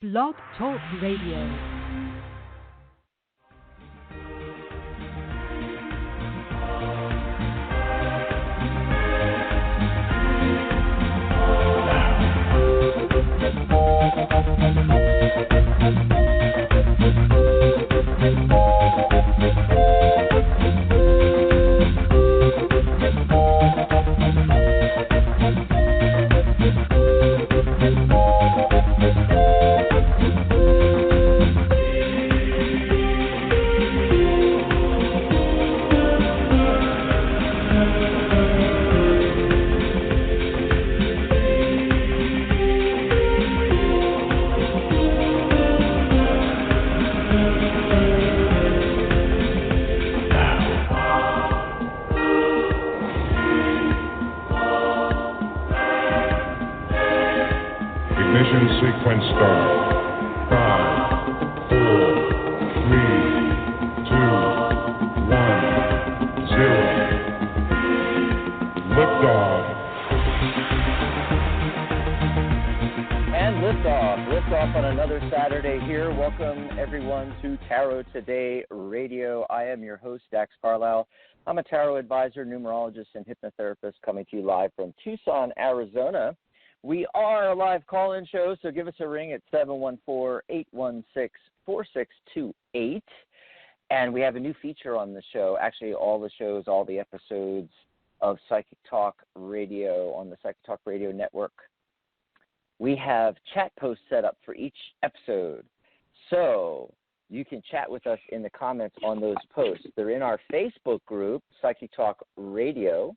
Blog Talk Radio. Sequence start. 5, 4, 3, 2, 1, 0. Liftoff. And liftoff. Liftoff on another Saturday here. Welcome everyone to Tarot Today Radio. I am your host, Dax Carlisle. I'm a tarot advisor, numerologist, and hypnotherapist coming to you live from Tucson, Arizona. We are a live call-in show, so give us a ring at 714-816-4628. And we have a new feature on the show. Actually, all the shows, all the episodes of Psychic Talk Radio on the Psychic Talk Radio Network. We have chat posts set up for each episode. So you can chat with us in the comments on those posts. They're in our Facebook group, Psychic Talk Radio.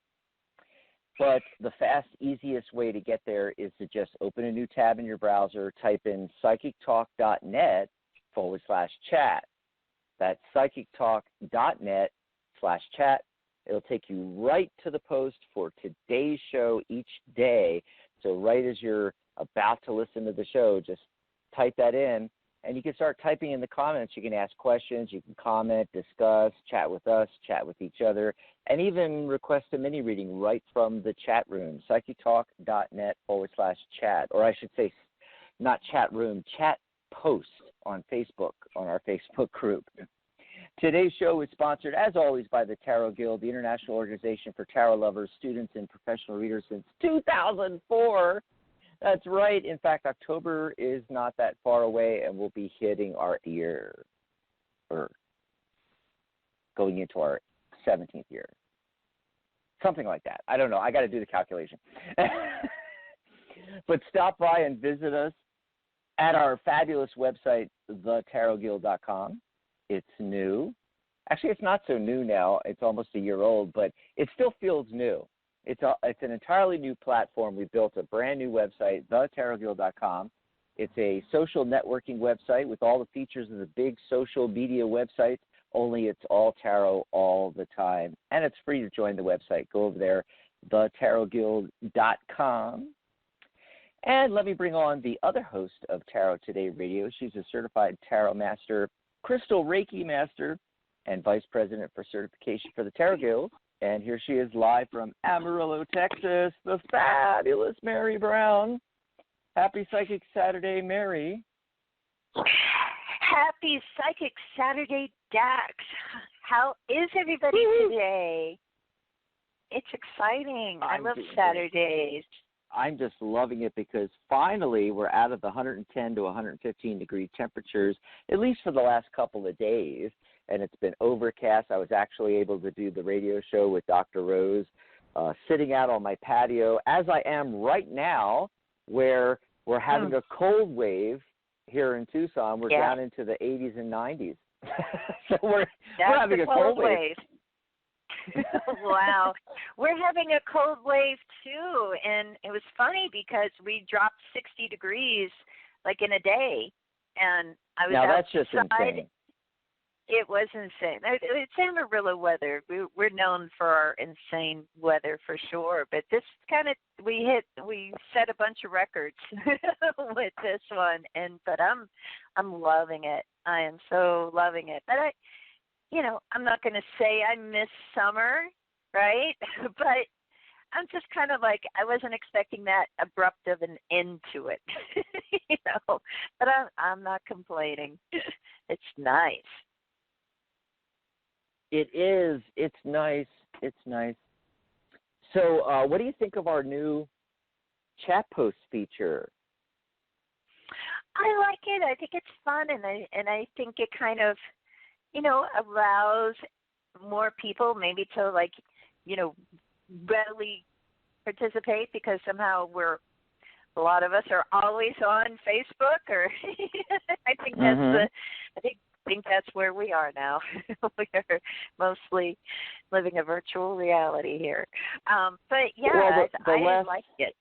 But the fast, easiest way to get there is to just open a new tab in your browser, type in psychictalk.net/chat. That's psychictalk.net/chat. It'll take you right to the post for today's show each day. So right as you're about to listen to the show, just type that in, and you can start typing in the comments. You can ask questions, you can comment, discuss, chat with us, chat with each other, and even request a mini reading right from the chat room, psychictalk.net/chat, or I should say not chat room, chat post on Facebook, on our Facebook group. Today's show is sponsored, as always, by the Tarot Guild, the international organization for tarot lovers, students, and professional readers since 2004. That's right. In fact, October is not that far away, and we'll be hitting our year, or going into our 17th year. Something like that. I don't know. I got to do the calculation. But stop by and visit us at our fabulous website, thetarotguild.com. It's new. Actually, it's not so new now. It's almost a year old, but it still feels new. It's an entirely new platform. We built a brand new website, thetarotguild.com. It's a social networking website with all the features of the big social media websites, only it's all tarot all the time. And it's free to join the website. Go over there, thetarotguild.com. And let me bring on the other host of Tarot Today Radio. She's a certified tarot master, crystal Reiki master, and vice president for certification for the Tarot Guild. And here she is live from Amarillo, Texas, the fabulous Mary Brown. Happy Psychic Saturday, Mary. Happy Psychic Saturday, Dax. How is everybody today? It's exciting. I love Saturdays. I'm just loving it because finally we're out of the 110 to 115 degree temperatures, at least for the last couple of days. And it's been overcast. I was actually able to do the radio show with Dr. Rose sitting out on my patio, as I am right now, where we're having a cold wave here in Tucson. We're down into the 80s and 90s. So we're having a cold wave. Wow. We're having a cold wave, too. And it was funny because we dropped 60 degrees, like, in a day. And I was now, outside. That's just insane. It was insane. It's Amarillo weather. We're known for our insane weather for sure. But this we set a bunch of records with this one. But I'm loving it. I am so loving it. But I'm not going to say I miss summer, right? But I'm just kind of like, I wasn't expecting that abrupt of an end to it, but I'm not complaining. It's nice. It is. It's nice. It's nice. So, what do you think of our new chat post feature? I like it. I think it's fun, and I think it kind of, allows more people maybe to readily participate, because somehow a lot of us are always on Facebook, or I think that's where we are now. We are mostly living a virtual reality here. But yeah, I like it.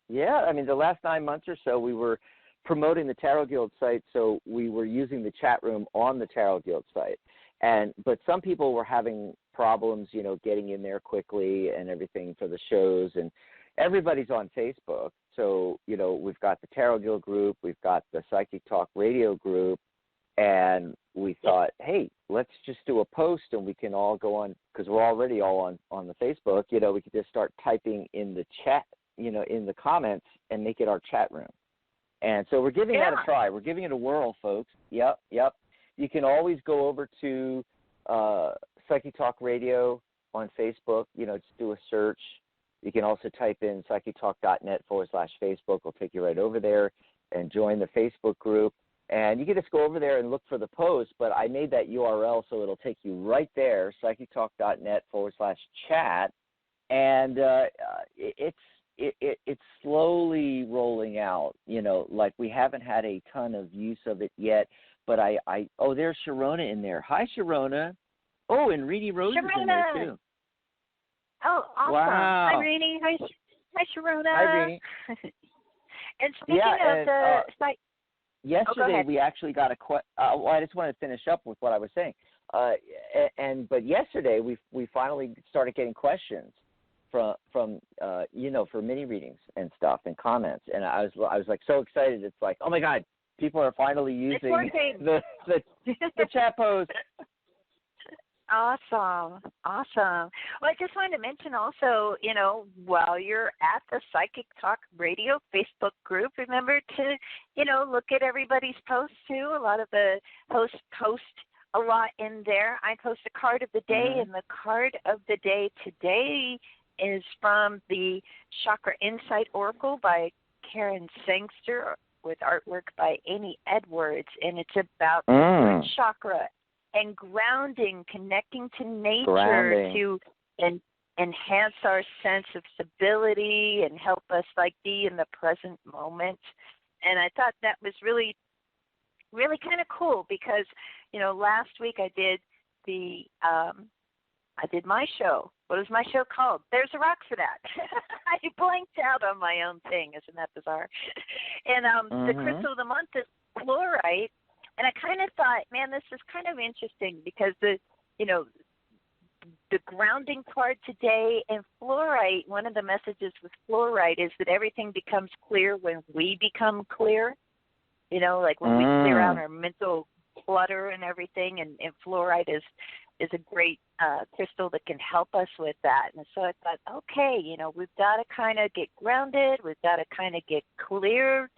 Yeah, I mean, the last 9 months or so, we were promoting the Tarot Guild site, so we were using the chat room on the Tarot Guild site. But some people were having problems, getting in there quickly and everything for the shows, and everybody's on Facebook. So, we've got the Tarot Guild group, we've got the Psychic Talk Radio group, and we thought, hey, let's just do a post and we can all go on, because we're already all on the Facebook, we could just start typing in the chat, in the comments, and make it our chat room. And so we're giving that a try. We're giving it a whirl, folks. Yep. You can always go over to Psychic Talk Radio on Facebook, just do a search. You can also type in psychictalk.net/Facebook. It'll take you right over there, and join the Facebook group. And you can just go over there and look for the post, but I made that URL so it'll take you right there, psychictalk.net/chat. And it's slowly rolling out, like we haven't had a ton of use of it yet, but there's Sharona in there. Hi, Sharona. Oh, and Reedy Rose is in there, too. Oh, awesome. Wow. Hi, Reedy. Hi, Sharona. Hi, Reedy. And speaking of the site. Yesterday, we actually got a question. I just wanted to finish up with what I was saying. But yesterday, we finally started getting questions from for mini readings and stuff and comments, and I was like so excited. It's like, oh my God, people are finally using the chat post. Awesome. Well, I just wanted to mention also, while you're at the Psychic Talk Radio Facebook group, remember to, look at everybody's posts too. A lot of the hosts post a lot in there. I post a card of the day, and the card of the day today is from the Chakra Insight Oracle by Karen Sangster with artwork by Amy Edwards, and it's about the root chakra and grounding, connecting to nature to enhance our sense of stability and help us be in the present moment. And I thought that was really, really kind of cool because, last week I did my show. What was my show called? There's a rock for that. I blanked out on my own thing. Isn't that bizarre? And the crystal of the month is fluorite. And I kind of thought, man, this is kind of interesting because the grounding card today and fluorite, one of the messages with fluorite is that everything becomes clear when we become clear. Like when we clear out our mental clutter and everything, and fluorite is a great crystal that can help us with that. And so I thought, okay, we've got to kind of get grounded. We've got to kind of get clear.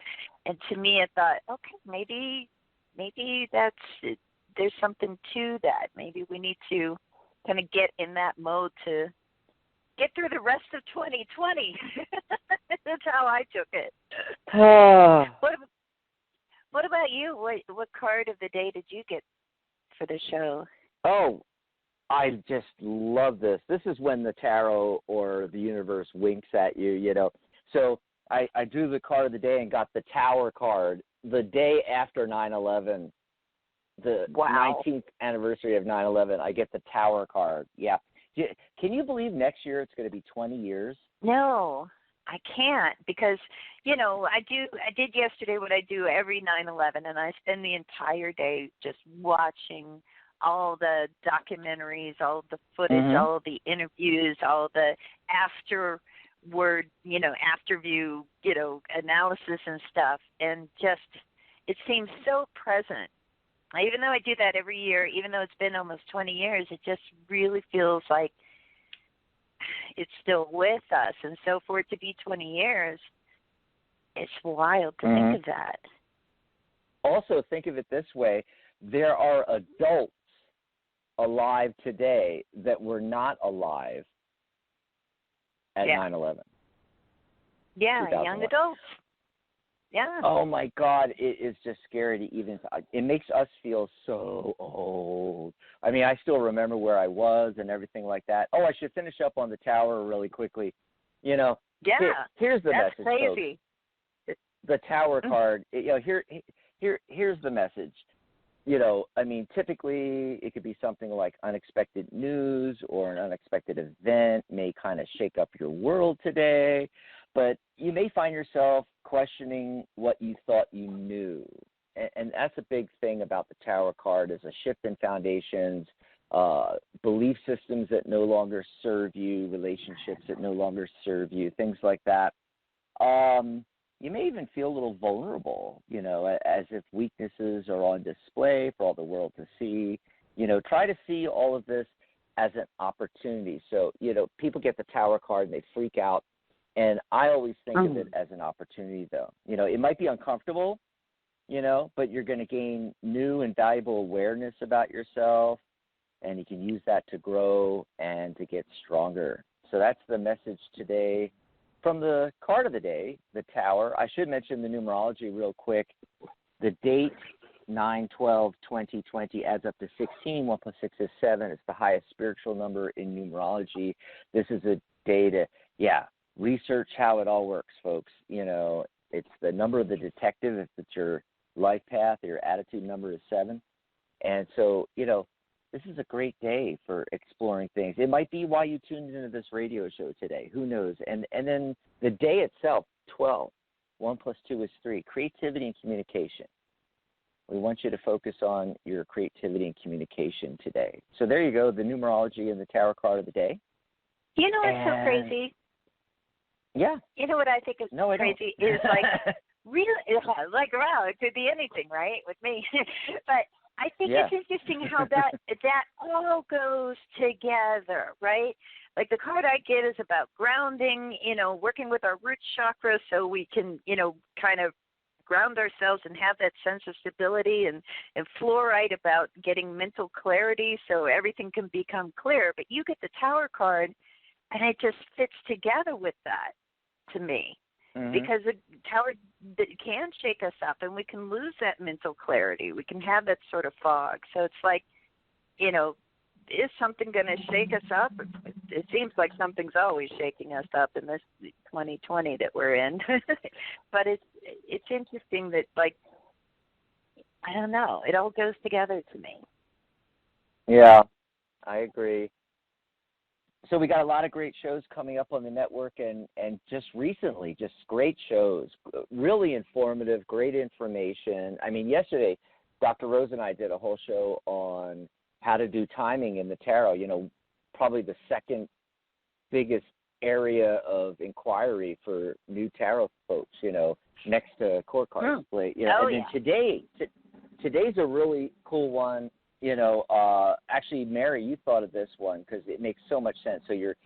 And to me, I thought, okay, maybe there's something to that. Maybe we need to kind of get in that mode to get through the rest of 2020. That's how I took it. What about you? What card of the day did you get for the show? Oh, I just love this. This is when the tarot or the universe winks at you, So I drew the card of the day and got the Tower card the day after 9/11, the 19th anniversary of 9/11. I get the Tower card. Yeah. Can you believe next year it's going to be 20 years? No, I can't because, I did yesterday what I do every 9/11, and I spend the entire day just watching all the documentaries, all the footage, all the interviews, all the afterview, analysis and stuff. And just, it seems so present. Even though I do that every year, even though it's been almost 20 years, it just really feels like, it's still with us. And so for it to be 20 years, it's wild to think of that. Also, think of it this way. There are adults alive today that were not alive at 9/11. Yeah, young adults. Yeah. Oh, my God. It is just scary to even – it makes us feel so old. I mean, I still remember where I was and everything like that. Oh, I should finish up on the tower really quickly. You know, here's the that's message, crazy. folks. The tower card, here's the message. You know, I mean, typically it could be something like unexpected news or an unexpected event may kind of shake up your world today, but you may find yourself questioning what you thought you knew. And that's a big thing about the tower card is a shift in foundations, belief systems that no longer serve you, relationships that no longer serve you, things like that. You may even feel a little vulnerable, you know, as if weaknesses are on display for all the world to see. You know, try to see all of this as an opportunity. So, you know, people get the tower card and they freak out. And I always think of it as an opportunity, though. You know, it might be uncomfortable, you know, but you're going to gain new and valuable awareness about yourself, and you can use that to grow and to get stronger. So that's the message today. From the card of the day, the tower, I should mention the numerology real quick. The date, 9/12/2020, adds up to 16. 1 plus 6 is 7. It's the highest spiritual number in numerology. This is a day to, research how it all works, folks. You know, it's the number of the detective. If it's your life path, your attitude number is 7. And so, you know, this is a great day for exploring things. It might be why you tuned into this radio show today. Who knows? And then the day itself, 12. 1 plus 2 is 3. Creativity and communication. We want you to focus on your creativity and communication today. So there you go, the numerology and the tarot card of the day. You know what's so crazy? Yeah. You know what I think is crazy is like, really, like, wow, it could be anything, right, with me. But I think it's interesting how that all goes together, right? Like the card I get is about grounding, you know, working with our root chakra so we can, you know, kind of ground ourselves and have that sense of stability, and fluoride about getting mental clarity so everything can become clear. But you get the tower card, and it just fits together with that to me. Because the tower can shake us up, and we can lose that mental clarity. We can have that sort of fog. So it's like, you know, is something going to shake us up? It seems like something's always shaking us up in this 2020 that we're in. But it's interesting that, like, I don't know, it all goes together to me. Yeah, I agree. So we got a lot of great shows coming up on the network, and just recently, just great shows, really informative, great information. I mean, yesterday, Dr. Rose and I did a whole show on how to do timing in the tarot, you know, probably the second biggest area of inquiry for new tarot folks, you know, next to court cards. You know, and then today's a really cool one. You know, actually, Mary, you thought of this one because it makes so much sense. So you're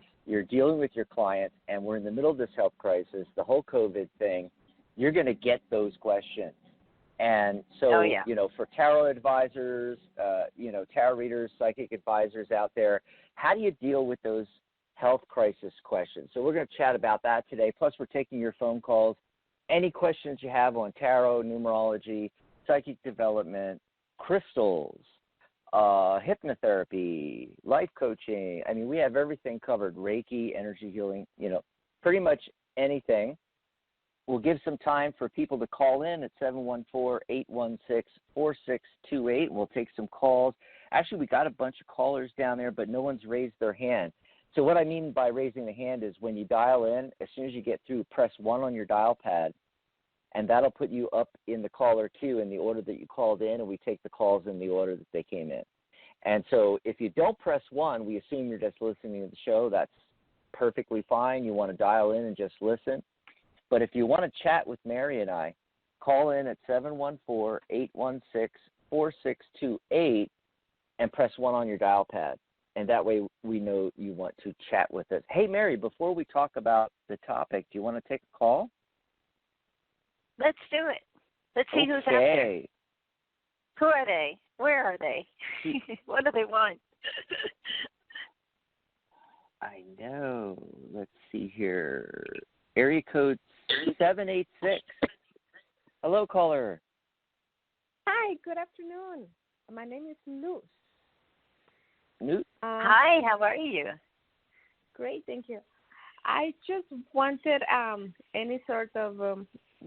dealing with your clients, and we're in the middle of this health crisis, the whole COVID thing. You're going to get those questions. And so, you know, for tarot advisors, you know, tarot readers, psychic advisors out there, how do you deal with those health crisis questions? So we're going to chat about that today. Plus, we're taking your phone calls. Any questions you have on tarot, numerology, psychic development, crystals, hypnotherapy, life coaching. I mean, we have everything covered. Reiki, energy healing, you know, pretty much anything. We'll give some time for people to call in at 714-816-4628. We'll take some calls. Actually, we got a bunch of callers down there, but no one's raised their hand. So what I mean by raising the hand is when you dial in, as soon as you get through, press 1 on your dial pad, and that'll put you up in the caller queue in the order that you called in, and we take the calls in the order that they came in. And so if you don't press 1, we assume you're just listening to the show. That's perfectly fine. You want to dial in and just listen. But if you want to chat with Mary and I, call in at 714-816-4628 and press 1 on your dial pad. and that way we know you want to chat with us. Hey, Mary, before we talk about the topic, do you want to take a call? Let's do it. Let's see who's out there. Okay. Who are they? Where are they? What do they want? I know. Let's see here. Area code 786. Hello, caller. Hi, good afternoon. My name is Luz. Newt? Hi, how are you? Great, thank you. I just wanted any sort of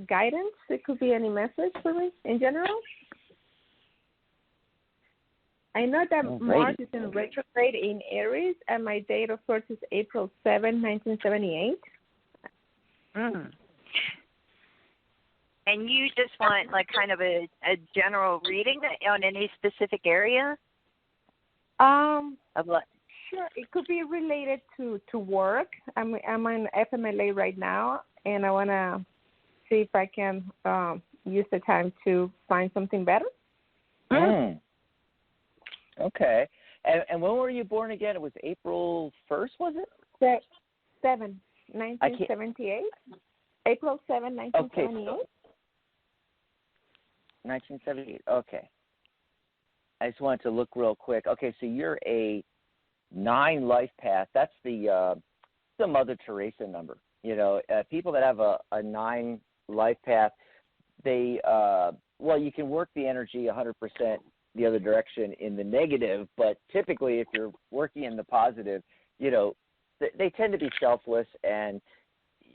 guidance. It could be any message for me in general. I know that Mars is in retrograde in Aries, and my date of birth is April 7, 1978. And you just want like kind of a general reading on any specific area? Of what? Sure, it could be related to work. I'm on FMLA right now, and I want to see if I can use the time to find something better. Okay. And when were you born again? It was April 1st, was it? 1978. April 7, 1978. Okay. 1978. Okay. I just wanted to look real quick. Okay, so you're a 9 life path. That's the Mother Teresa number. You know, people that have a 9 life path, they you can work the energy 100% the other direction in the negative, but typically if you're working in the positive, you know, they tend to be selfless, and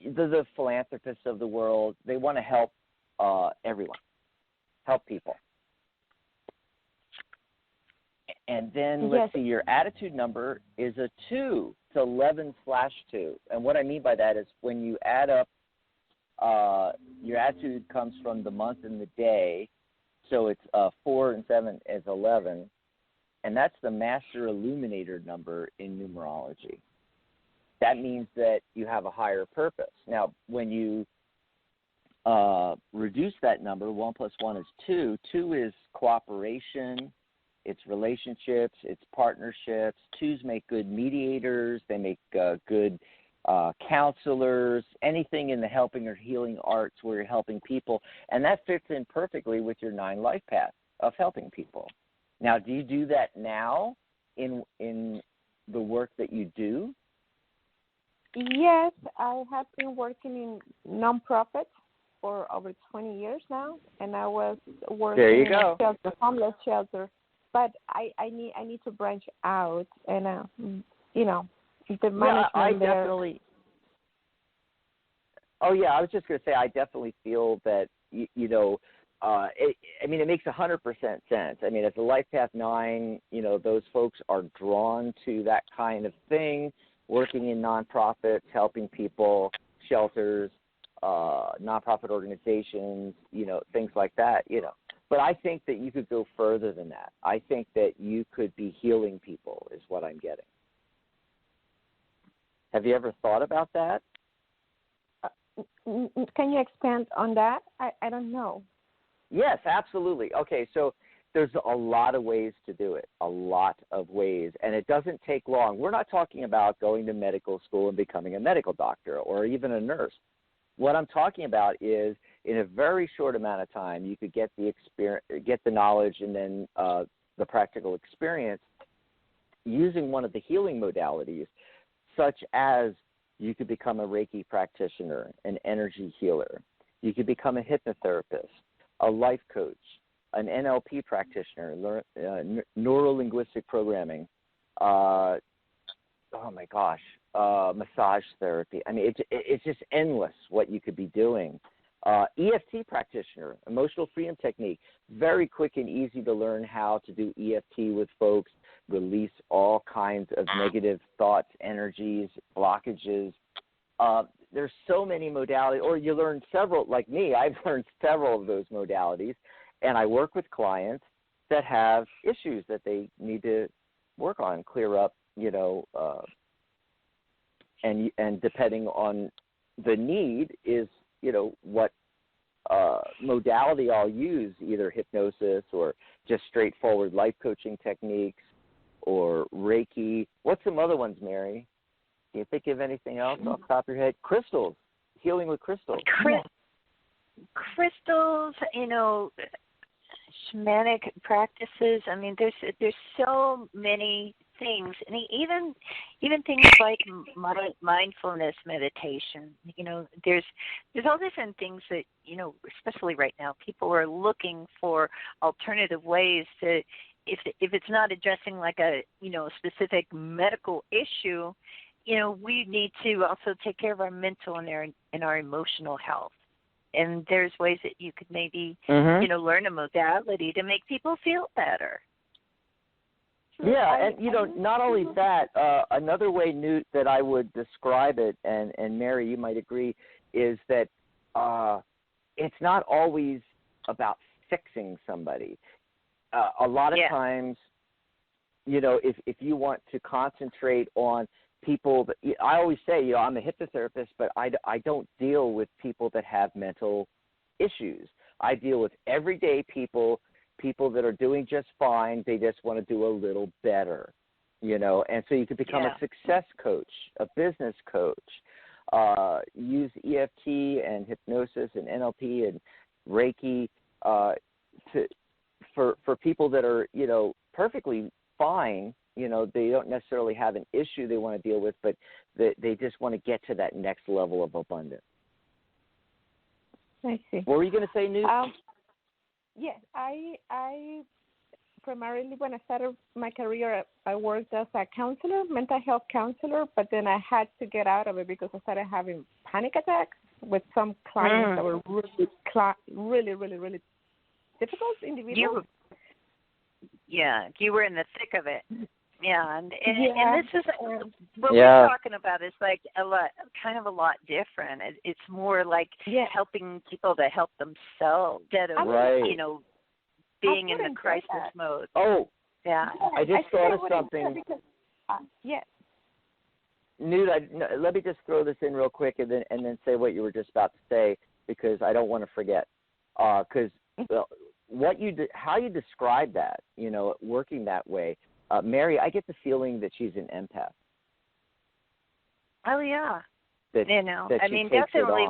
the philanthropists of the world. They want to help everyone, help people. And then let's see, your attitude number is a 2. It's 11/2. And what I mean by that is when you add up, your attitude comes from the month and the day. So it's 4 and 7 is 11. And that's the master illuminator number in numerology. That means that you have a higher purpose. Now, when you reduce that number, 1 plus 1 is 2. 2 is cooperation. It's relationships, it's partnerships. 2s make good mediators. They make good counselors, anything in the helping or healing arts where you're helping people. And that fits in perfectly with your 9 life path of helping people. Now, do you do that now in the work that you do? Yes, I have been working in nonprofits for over 20 years now, and I was working in a shelter, homeless shelter. But I need to branch out, and you know, the management I there. definitely. Oh yeah, I was just going to say I definitely feel that it makes 100% sense. I mean, as a life path 9, you know, those folks are drawn to that kind of thing, working in nonprofits, helping people, shelters, nonprofit organizations, you know, things like that, you know. But I think that you could go further than that. I think that you could be healing people is what I'm getting. Have you ever thought about that? Can you expand on that? I don't know. Yes, absolutely. Okay, so there's a lot of ways to do it, a lot of ways, and it doesn't take long. We're not talking about going to medical school and becoming a medical doctor or even a nurse. What I'm talking about is in a very short amount of time, you could get the experience, get the knowledge, and then the practical experience using one of the healing modalities, such as you could become a Reiki practitioner, an energy healer. You could become a hypnotherapist, a life coach, an NLP practitioner, neuro-linguistic programming, massage therapy. I mean, it's just endless what you could be doing. EFT practitioner, emotional freedom technique, very quick and easy to learn how to do EFT with folks, release all kinds of negative thoughts, energies, blockages. There's so many modalities, or you learn several, like me, I've learned several of those modalities, and I work with clients that have issues that they need to work on, clear up, you know, and depending on the need is, you know, what modality I'll use, either hypnosis or just straightforward life coaching techniques or Reiki. What's some other ones, Mary? Can you think of anything else off the top of your head? Crystals, healing with crystals. Crystals, shamanic practices. I mean, there's so many things, and even things like mindfulness meditation. There's all different things that especially right now, people are looking for alternative ways to, if it's not addressing like a specific medical issue, we need to also take care of our mental and our emotional health. And there's ways that you could maybe learn a modality to make people feel better. Yeah, and not only that, another way, Newt, that I would describe it, and Mary, you might agree, is that it's not always about fixing somebody. A lot of times, if you want to concentrate on people that, I always say, I'm a hypnotherapist, but I don't deal with people that have mental issues. I deal with everyday people that are doing just fine. They just want to do a little better, and so you could become a success coach, a business coach, use EFT and hypnosis and NLP and Reiki for people that are, perfectly fine. They don't necessarily have an issue they want to deal with, but they just want to get to that next level of abundance. I see. What were you going to say, Newt? Yes, I primarily, when I started my career, I worked as a counselor, mental health counselor, but then I had to get out of it because I started having panic attacks with some clients that were really, really, really difficult individuals. You were in the thick of it. Yeah, and this is what we're talking about is like a lot different. It's more like helping people to help themselves instead of being in the crisis mode. Oh, yeah. I just thought of something. Yes. Newt, let me just throw this in real quick and then say what you were just about to say, because I don't want to forget. Because how you describe that, working that way. Mary, I get the feeling that she's an empath. Oh yeah, that I mean, definitely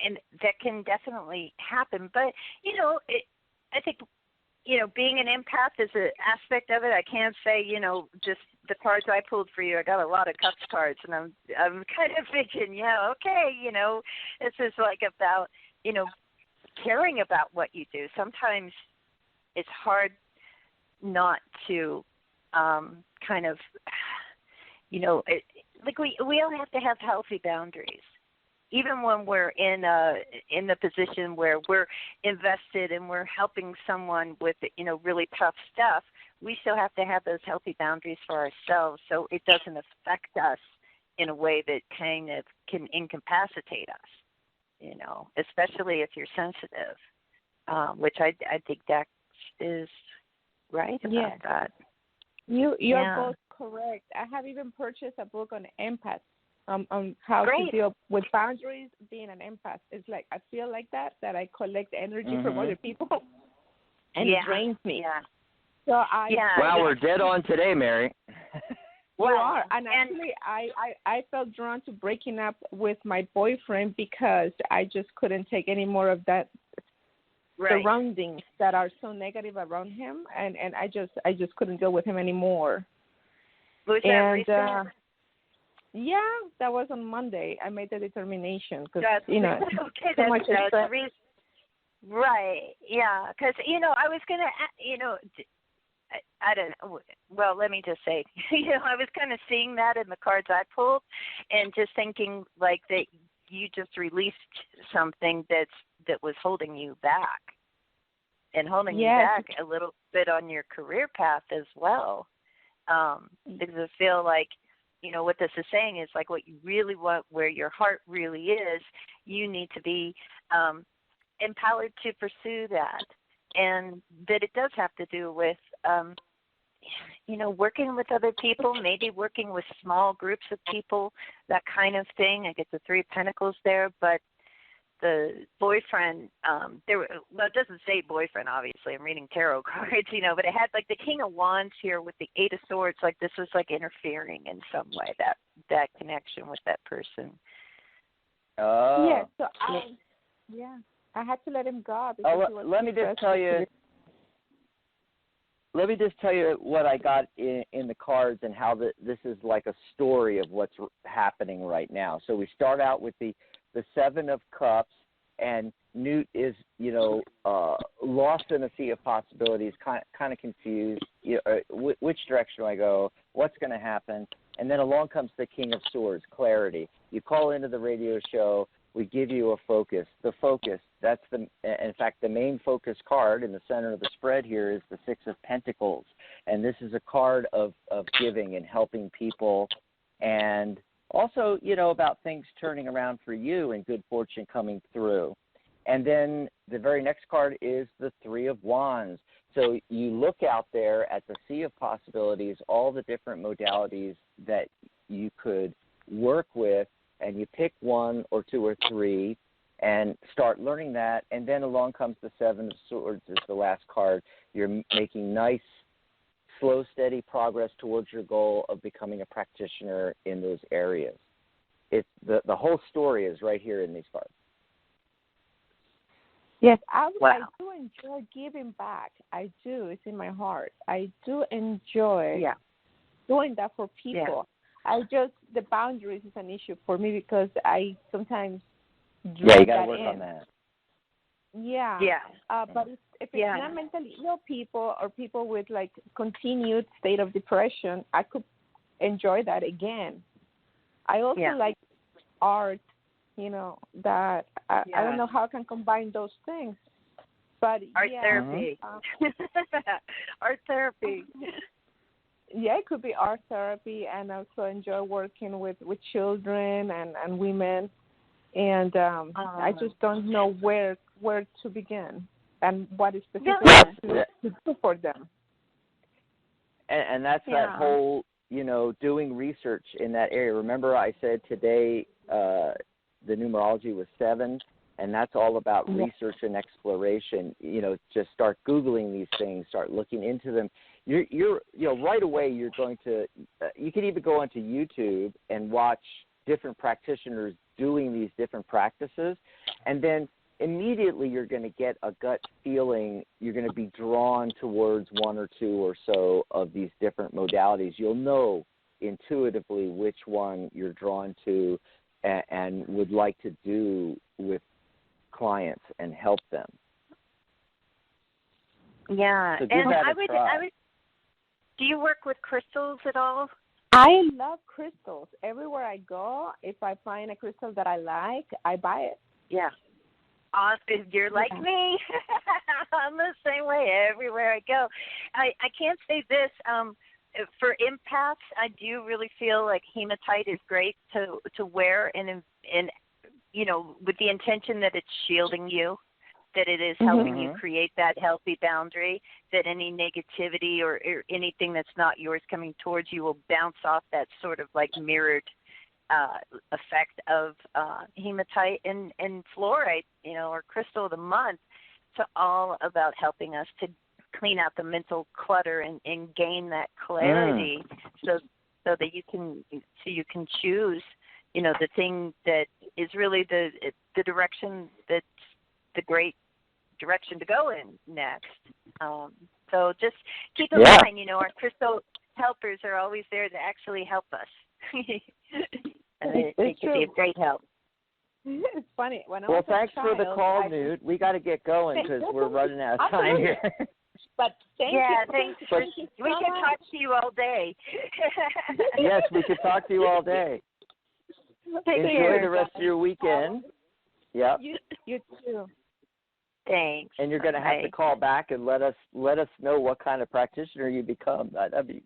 and that can definitely happen. But I think being an empath is an aspect of it. I can't say just the cards I pulled for you. I got a lot of cups cards, and I'm kind of thinking, this is like about caring about what you do. Sometimes it's hard not to kind of, like we all have to have healthy boundaries. Even when we're in the position where we're invested and we're helping someone with really tough stuff, we still have to have those healthy boundaries for ourselves so it doesn't affect us in a way that kind of can incapacitate us, especially if you're sensitive, which I think Dex is right about that. You're both correct. I have even purchased a book on empaths, on how to deal with boundaries. Being an empath, it's like I feel like that I collect energy from other people, and it drains me. Yeah. So Wow, we're dead on today, Mary. You are, and actually, I felt drawn to breaking up with my boyfriend because I just couldn't take any more of that. Surroundings that are so negative around him, and I just couldn't deal with him anymore. Was that recent? Yeah, that was on Monday. I made the determination because okay, so much that's right. Yeah, because I was gonna, I don't know. Well, let me just say, I was kind of seeing that in the cards I pulled, and just thinking like that you just released something that was holding you back, and holding you back a little bit on your career path as well. Because I feel like, what this is saying is like what you really want, where your heart really is, you need to be empowered to pursue that. And that it does have to do with, working with other people, maybe working with small groups of people, that kind of thing. I get the 3 of Pentacles there, but boyfriend, it doesn't say boyfriend, obviously. I'm reading tarot cards, but it had like the King of Wands here with the Eight of Swords, like this was like interfering in some way, that connection with that person. Oh. Yeah, so I had to let him go. Let me just tell you. Let me just tell you what I got in the cards and how this is like a story of what's happening right now. So we start out with the Seven of Cups, and Newt is, lost in a sea of possibilities, kind of confused. Which direction do I go? What's going to happen? And then along comes the King of Swords, clarity. You call into the radio show. We give you a focus. The focus, in fact, the main focus card in the center of the spread here is the Six of Pentacles. And this is a card of giving and helping people, and also, about things turning around for you and good fortune coming through. And then the very next card is the Three of Wands. So you look out there at the sea of possibilities, all the different modalities that you could work with, and you pick one or two or three and start learning that. And then along comes the Seven of Swords as the last card. You're making nice, slow, steady progress towards your goal of becoming a practitioner in those areas. It's the whole story is right here in these cards. Yes, I do enjoy giving back. I do. It's in my heart. I do enjoy doing that for people. Yeah. The boundaries is an issue for me because I sometimes you got to work on that. Yeah. Yeah. But if it's not mentally ill people or people with like continued state of depression, I could enjoy that again. I also like art, that I don't know how I can combine those things. But art therapy. Art therapy. Yeah, it could be art therapy, and also enjoy working with children and women. And I just don't know where to begin and what is specifically to do for them. And that's that whole, doing research in that area. Remember I said today the numerology was 7, and that's all about research and exploration. Just start Googling these things, start looking into them. You're right away you're going to, you can even go onto YouTube and watch different practitioners doing these different practices, and then immediately you're going to get a gut feeling. You're going to be drawn towards one or two or so of these different modalities. You'll know intuitively which one you're drawn to and would like to do with clients and help them. Yeah, so and I would. Do you work with crystals at all? I love crystals. Everywhere I go, if I find a crystal that I like, I buy it. Yeah. Awesome. You're like me. I'm the same way everywhere I go. I can't say this. For empaths, I do really feel like hematite is great to wear and with the intention that it's shielding you, that it is helping you create that healthy boundary, that any negativity or anything that's not yours coming towards you will bounce off that sort of like mirrored effect of hematite and fluorite, or crystal of the month. It's all about helping us to clean out the mental clutter and gain that clarity so that you can choose, the thing that is really the direction that's the great direction to go in next. So just keep in mind, our crystal helpers are always there to actually help us. And they can be of great help. It's funny. Thanks for the call, Newt. We got to get going because we're running out of time here. But thanks. We could talk to you all day. Yes, we could talk to you all day. Enjoy the rest of your weekend. Yep. You too. Thanks. And you're going to have to call back and let us know what kind of practitioner you become. That's going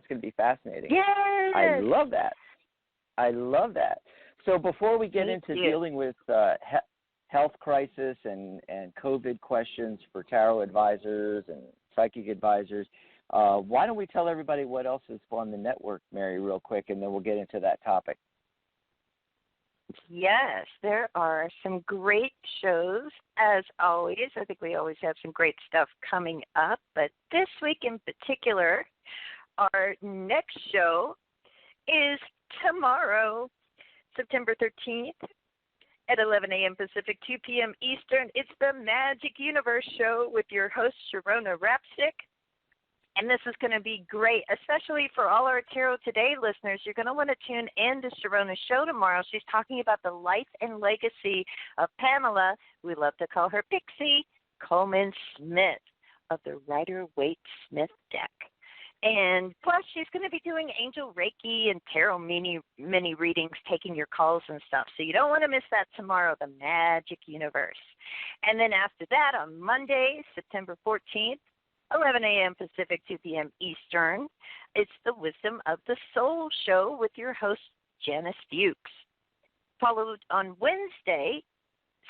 to be fascinating. Yes. I love that. So before we get into dealing with health crisis and COVID questions for tarot advisors and psychic advisors, why don't we tell everybody what else is on the network, Mary, real quick, and then we'll get into that topic. Yes, there are some great shows, as always. I think we always have some great stuff coming up. But this week in particular, our next show is tomorrow, September 13th at 11 a.m. Pacific, 2 p.m. Eastern. It's the Magic Universe Show with your host, Sharona Rapstick. And this is going to be great, especially for all our Tarot Today listeners. You're going to want to tune in to Sharona's show tomorrow. She's talking about the life and legacy of Pamela, we love to call her Pixie, Coleman Smith of the Rider-Waite-Smith deck. And plus, she's going to be doing Angel Reiki and Tarot mini readings, taking your calls and stuff. So you don't want to miss that tomorrow, the Magic Universe. And then after that, on Monday, September 14th, 11 a.m. Pacific, 2 p.m. Eastern, it's the Wisdom of the Soul show with your host, Janice Fuchs. Followed on Wednesday,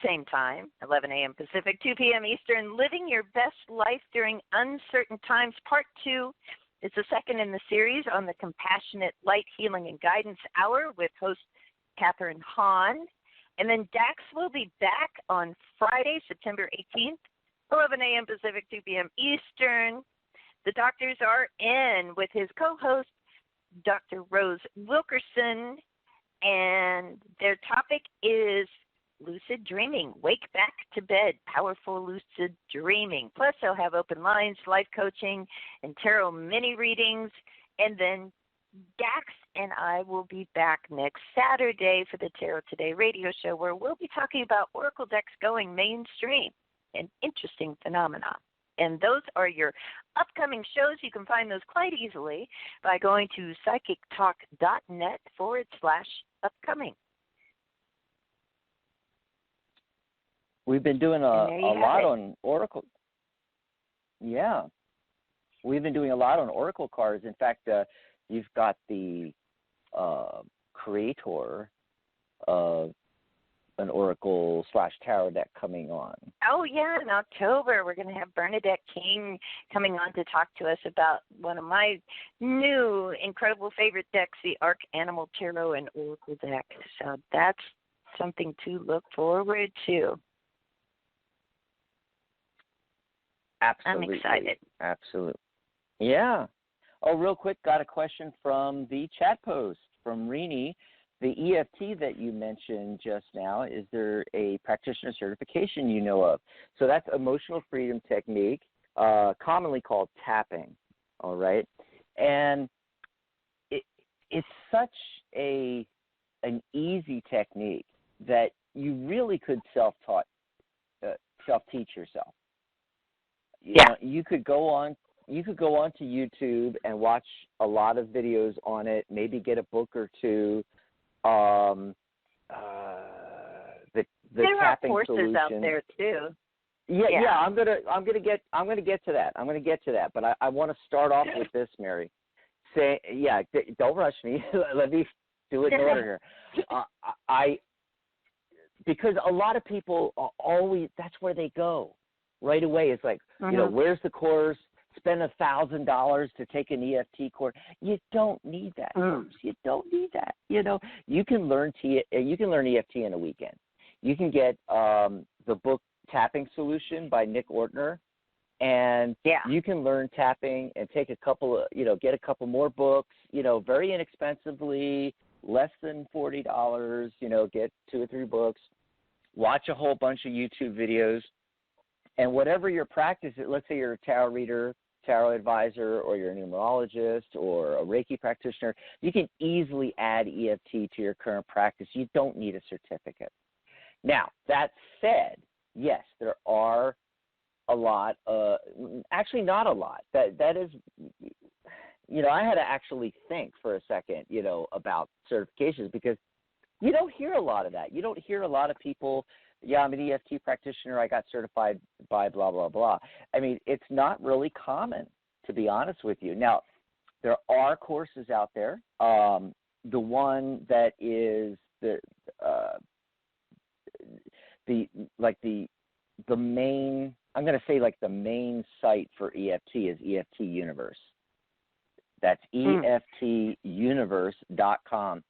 same time, 11 a.m. Pacific, 2 p.m. Eastern, Living Your Best Life During Uncertain Times, Part 2. It's the second in the series on the Compassionate Light Healing and Guidance Hour with host Catherine Hahn. And then Dax will be back on Friday, September 18th, 11 a.m. Pacific, 2 p.m. Eastern. The doctors are in with his co-host, Dr. Rose Wilkerson, and their topic is lucid dreaming. Wake back to bed, powerful lucid dreaming. Plus, they'll have open lines, life coaching, and tarot mini readings. And then Dax and I will be back next Saturday for the Tarot Today radio show, where we'll be talking about Oracle decks going mainstream, an interesting phenomenon. And those are your upcoming shows. You can find those quite easily by going to psychictalk.net/upcoming. We've been doing a lot on Oracle. Yeah. We've been doing a lot on Oracle cards. In fact, you've got the creator of an Oracle/tarot deck coming on. Oh, yeah, in October, we're going to have Bernadette King coming on to talk to us about one of my new incredible favorite decks, the Arc Animal Tarot and Oracle deck. So that's something to look forward to. Absolutely. I'm excited. Absolutely. Yeah. Oh, real quick, got a question from the chat post from Rini. The EFT that you mentioned just now, is there a practitioner certification you know of? So that's emotional freedom technique, commonly called tapping, all right? And it's such an easy technique that you really could self-teach yourself. You know, you could go on to YouTube and watch a lot of videos on it, maybe get a book or two. The there tapping are courses solution out there too. Yeah. I'm gonna get to that. But I want to start off with this, Mary. Don't rush me. Let me do it in order here. Because a lot of people are always, that's where they go right away. It's like, you know, where's the course? Spend $1,000 to take an EFT course. You don't need that course. You don't need that. You know, you can learn EFT in a weekend. You can get the book Tapping Solution by Nick Ortner, and you can learn tapping and take get a couple more books, very inexpensively, less than $40, get 2 or 3 books, watch a whole bunch of YouTube videos, and whatever your practice is, let's say you're a tarot reader, tarot advisor, or you're a numerologist or a Reiki practitioner, you can easily add EFT to your current practice. You don't need a certificate. Now, that said, yes, there are a lot, actually not a lot. That is, I had to actually think for a second, about certifications, because you don't hear a lot of that. You don't hear a lot of people, I'm an EFT practitioner, I got certified by blah, blah, blah. I mean, it's not really common, to be honest with you. Now, there are courses out there. The one that is the main, I'm going to say like the main site for EFT is EFT Universe. That's EFTuniverse.com.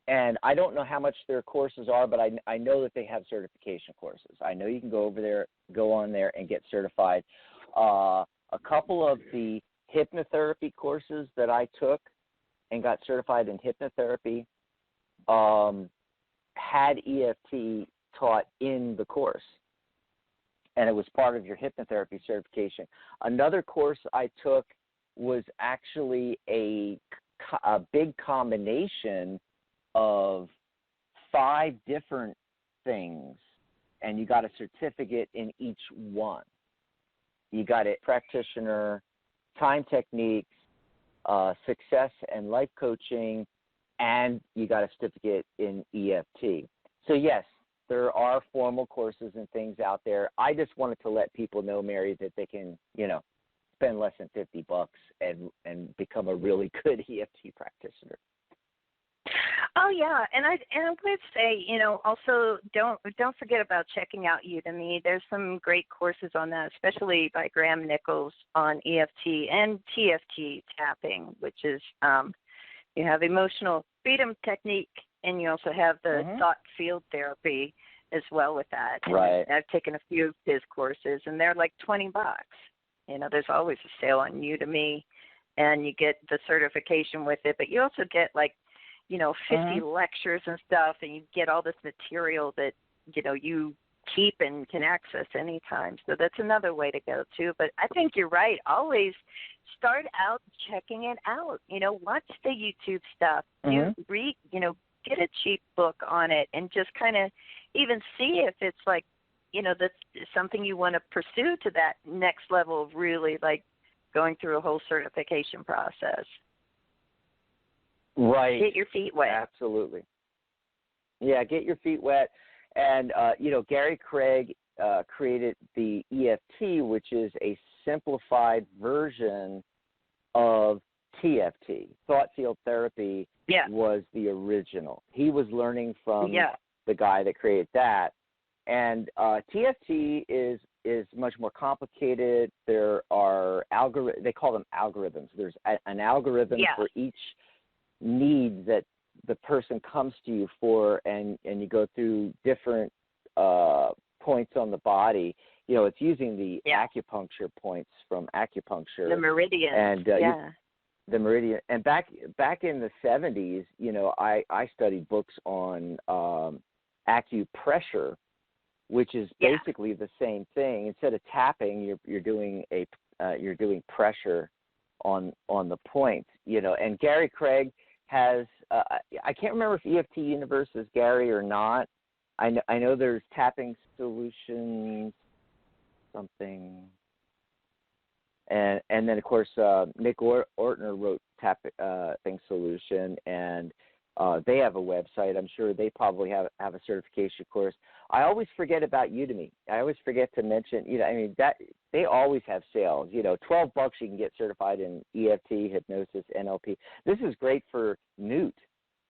And I don't know how much their courses are, but I know that they have certification courses. I know you can go on there and get certified. A couple of the hypnotherapy courses that I took and got certified in hypnotherapy had EFT taught in the course, and it was part of your hypnotherapy certification. Another course I took was actually a big combination of 5 different things, and you got a certificate in each one. You got a practitioner, time techniques, success and life coaching, and you got a certificate in EFT. So yes, there are formal courses and things out there. I just wanted to let people know, Mary, that they can, spend less than $50 and become a really good EFT practitioner. Oh yeah, and I would say, also don't forget about checking out Udemy. There's some great courses on that, especially by Graham Nichols on EFT and TFT tapping, which is you have emotional freedom technique, and you also have the thought field therapy as well with that. Right. And I've taken a few of his courses, and they're like $20. There's always a sale on Udemy, and you get the certification with it, but you also get 50 lectures and stuff, and you get all this material that, you keep and can access anytime. So that's another way to go too. But I think you're right. Always start out checking it out. Watch the YouTube stuff. Read, get a cheap book on it, and just kind of even see if it's that's something you want to pursue to that next level of really going through a whole certification process. Right. Get your feet wet. Absolutely. Yeah, get your feet wet. And, Gary Craig created the EFT, which is a simplified version of TFT. Thought field therapy was the original. He was learning from the guy that created that. And TFT is much more complicated. There are they call them algorithms. There's an algorithm for each need that the person comes to you for, and you go through different points on the body. It's using the acupuncture points from acupuncture. The meridian. And the meridian. And back in the 70s, I studied books on acupressure, which is basically the same thing. Instead of tapping, you're doing pressure on the points. And Gary Craig has I can't remember if EFT Universe is Gary or not. I know there's Tapping Solutions something, and then of course Nick Ortner wrote Tapping Solution, and they have a website. I'm sure they probably have a certification course. I always forget about Udemy. I always forget to mention, that they always have sales. $12 you can get certified in EFT, hypnosis, NLP. This is great for Newt,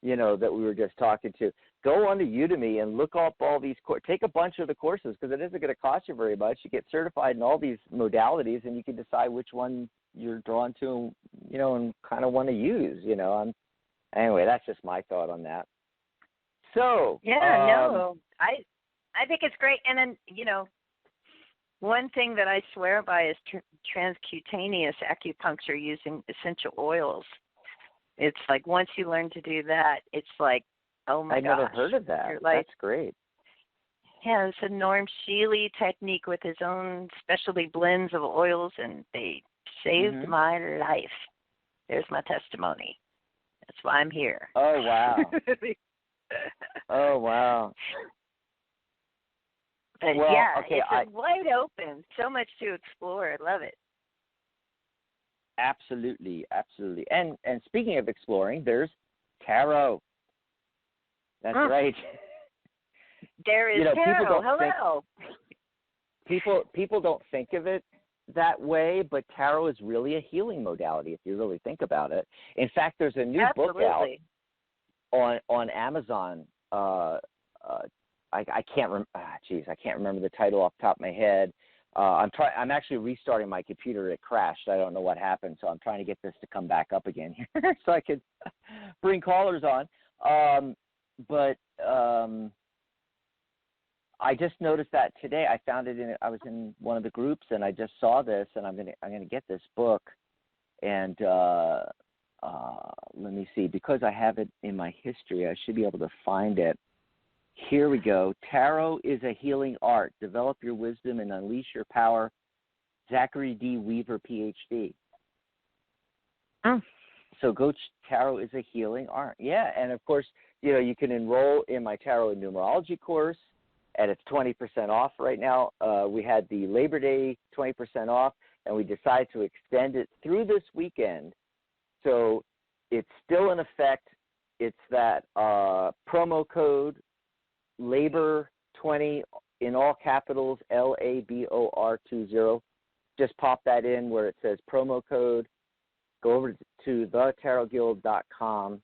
that we were just talking to. Go on to Udemy and look up all these take a bunch of the courses, because it isn't going to cost you very much. You get certified in all these modalities, and you can decide which one you're drawn to, and kind of want to use. Anyway, that's just my thought on that. So I think it's great. And then one thing that I swear by is transcutaneous acupuncture using essential oils. It's once you learn to do that, it's oh my gosh. I've never heard of that. That's great. Yeah, it's a Norm Shealy technique with his own specialty blends of oils, and they saved my life. There's my testimony. That's why I'm here. Oh, wow. Oh, wow. But it's wide open. So much to explore. I love it. Absolutely, absolutely. And speaking of exploring, there's tarot. That's right. There is tarot. Hello. People don't think of it that way, but tarot is really a healing modality if you really think about it. In fact, there's a new book out on Amazon. I can't I can't remember the title off the top of my head. I'm actually restarting my computer. It crashed. I don't know what happened, so I'm trying to get this to come back up again here so I could bring callers on. but I just noticed that today. I found it I was in one of the groups, and I just saw this, and I'm gonna get this book, and let me see, because I have it in my history, I should be able to find it. Here we go. Tarot is a healing art. Develop your wisdom and unleash your power. Zachary D. Weaver, PhD. So Tarot is a healing art. Yeah, and of course, you can enroll in my Tarot and Numerology course, and it's 20% off right now. We had the Labor Day 20% off, and we decided to extend it through this weekend. So it's still in effect. It's that promo code, LABOR20, in all capitals, LABOR20. Just pop that in where it says promo code. Go over to thetarotguild.com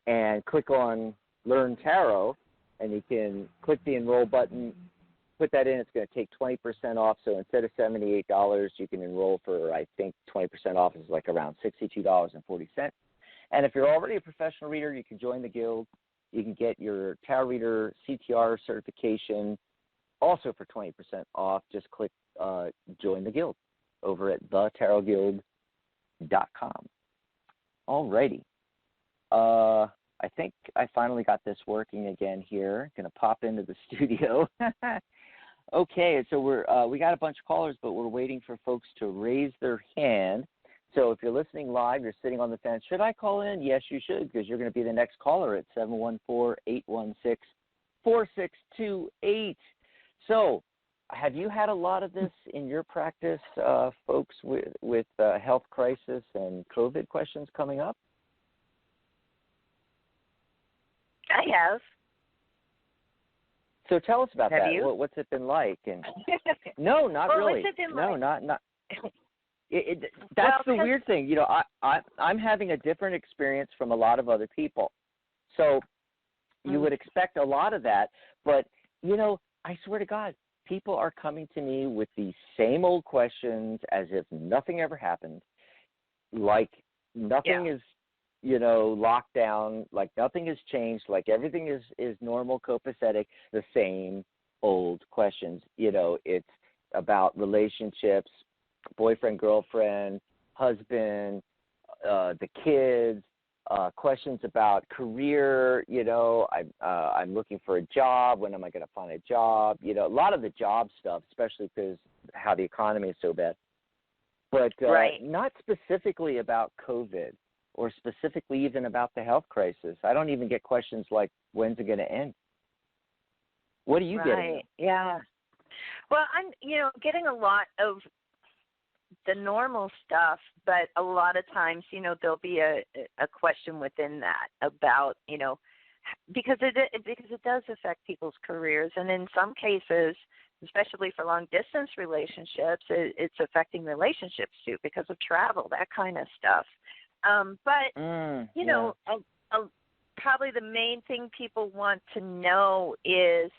and click on Learn Tarot, and you can click the enroll button, put that in. It's going to take 20% off. So instead of $78, you can enroll for, I think, 20% off is like around $62.40. And if you're already a professional reader, you can join the guild. You can get your Tarot Reader CTR certification also for 20% off. Just click join the guild over at thetarotguild.com. All righty. I think I finally got this working again here. Going to pop into the studio. Okay, so we got a bunch of callers, but we're waiting for folks to raise their hand. So if you're listening live, you're sitting on the fence, should I call in? Yes, you should, because you're going to be the next caller at 714-816-4628. So have you had a lot of this in your practice, folks, with health crisis and COVID questions coming up? I have. So tell us about that. You? What's it been like? And no, not well, really. What's it been no, like? not. That's the weird thing. I'm having a different experience from a lot of other people. So you would expect a lot of that, but I swear to God, people are coming to me with the same old questions as if nothing ever happened, like nothing is, locked down, like nothing has changed, like everything is normal, copacetic, the same old questions. It's about relationships, boyfriend, girlfriend, husband, the kids, questions about career. I'm looking for a job. When am I going to find a job? A lot of the job stuff, especially because how the economy is so bad. But not specifically about COVID or specifically even about the health crisis. I don't even get questions like, when's it going to end? What are you getting? Yeah. Well, I'm, getting a lot of the normal stuff, but a lot of times, there'll be a question within that about, because it does affect people's careers, and in some cases, especially for long distance relationships, it's affecting relationships too because of travel, that kind of stuff. Probably the main thing people want to know is,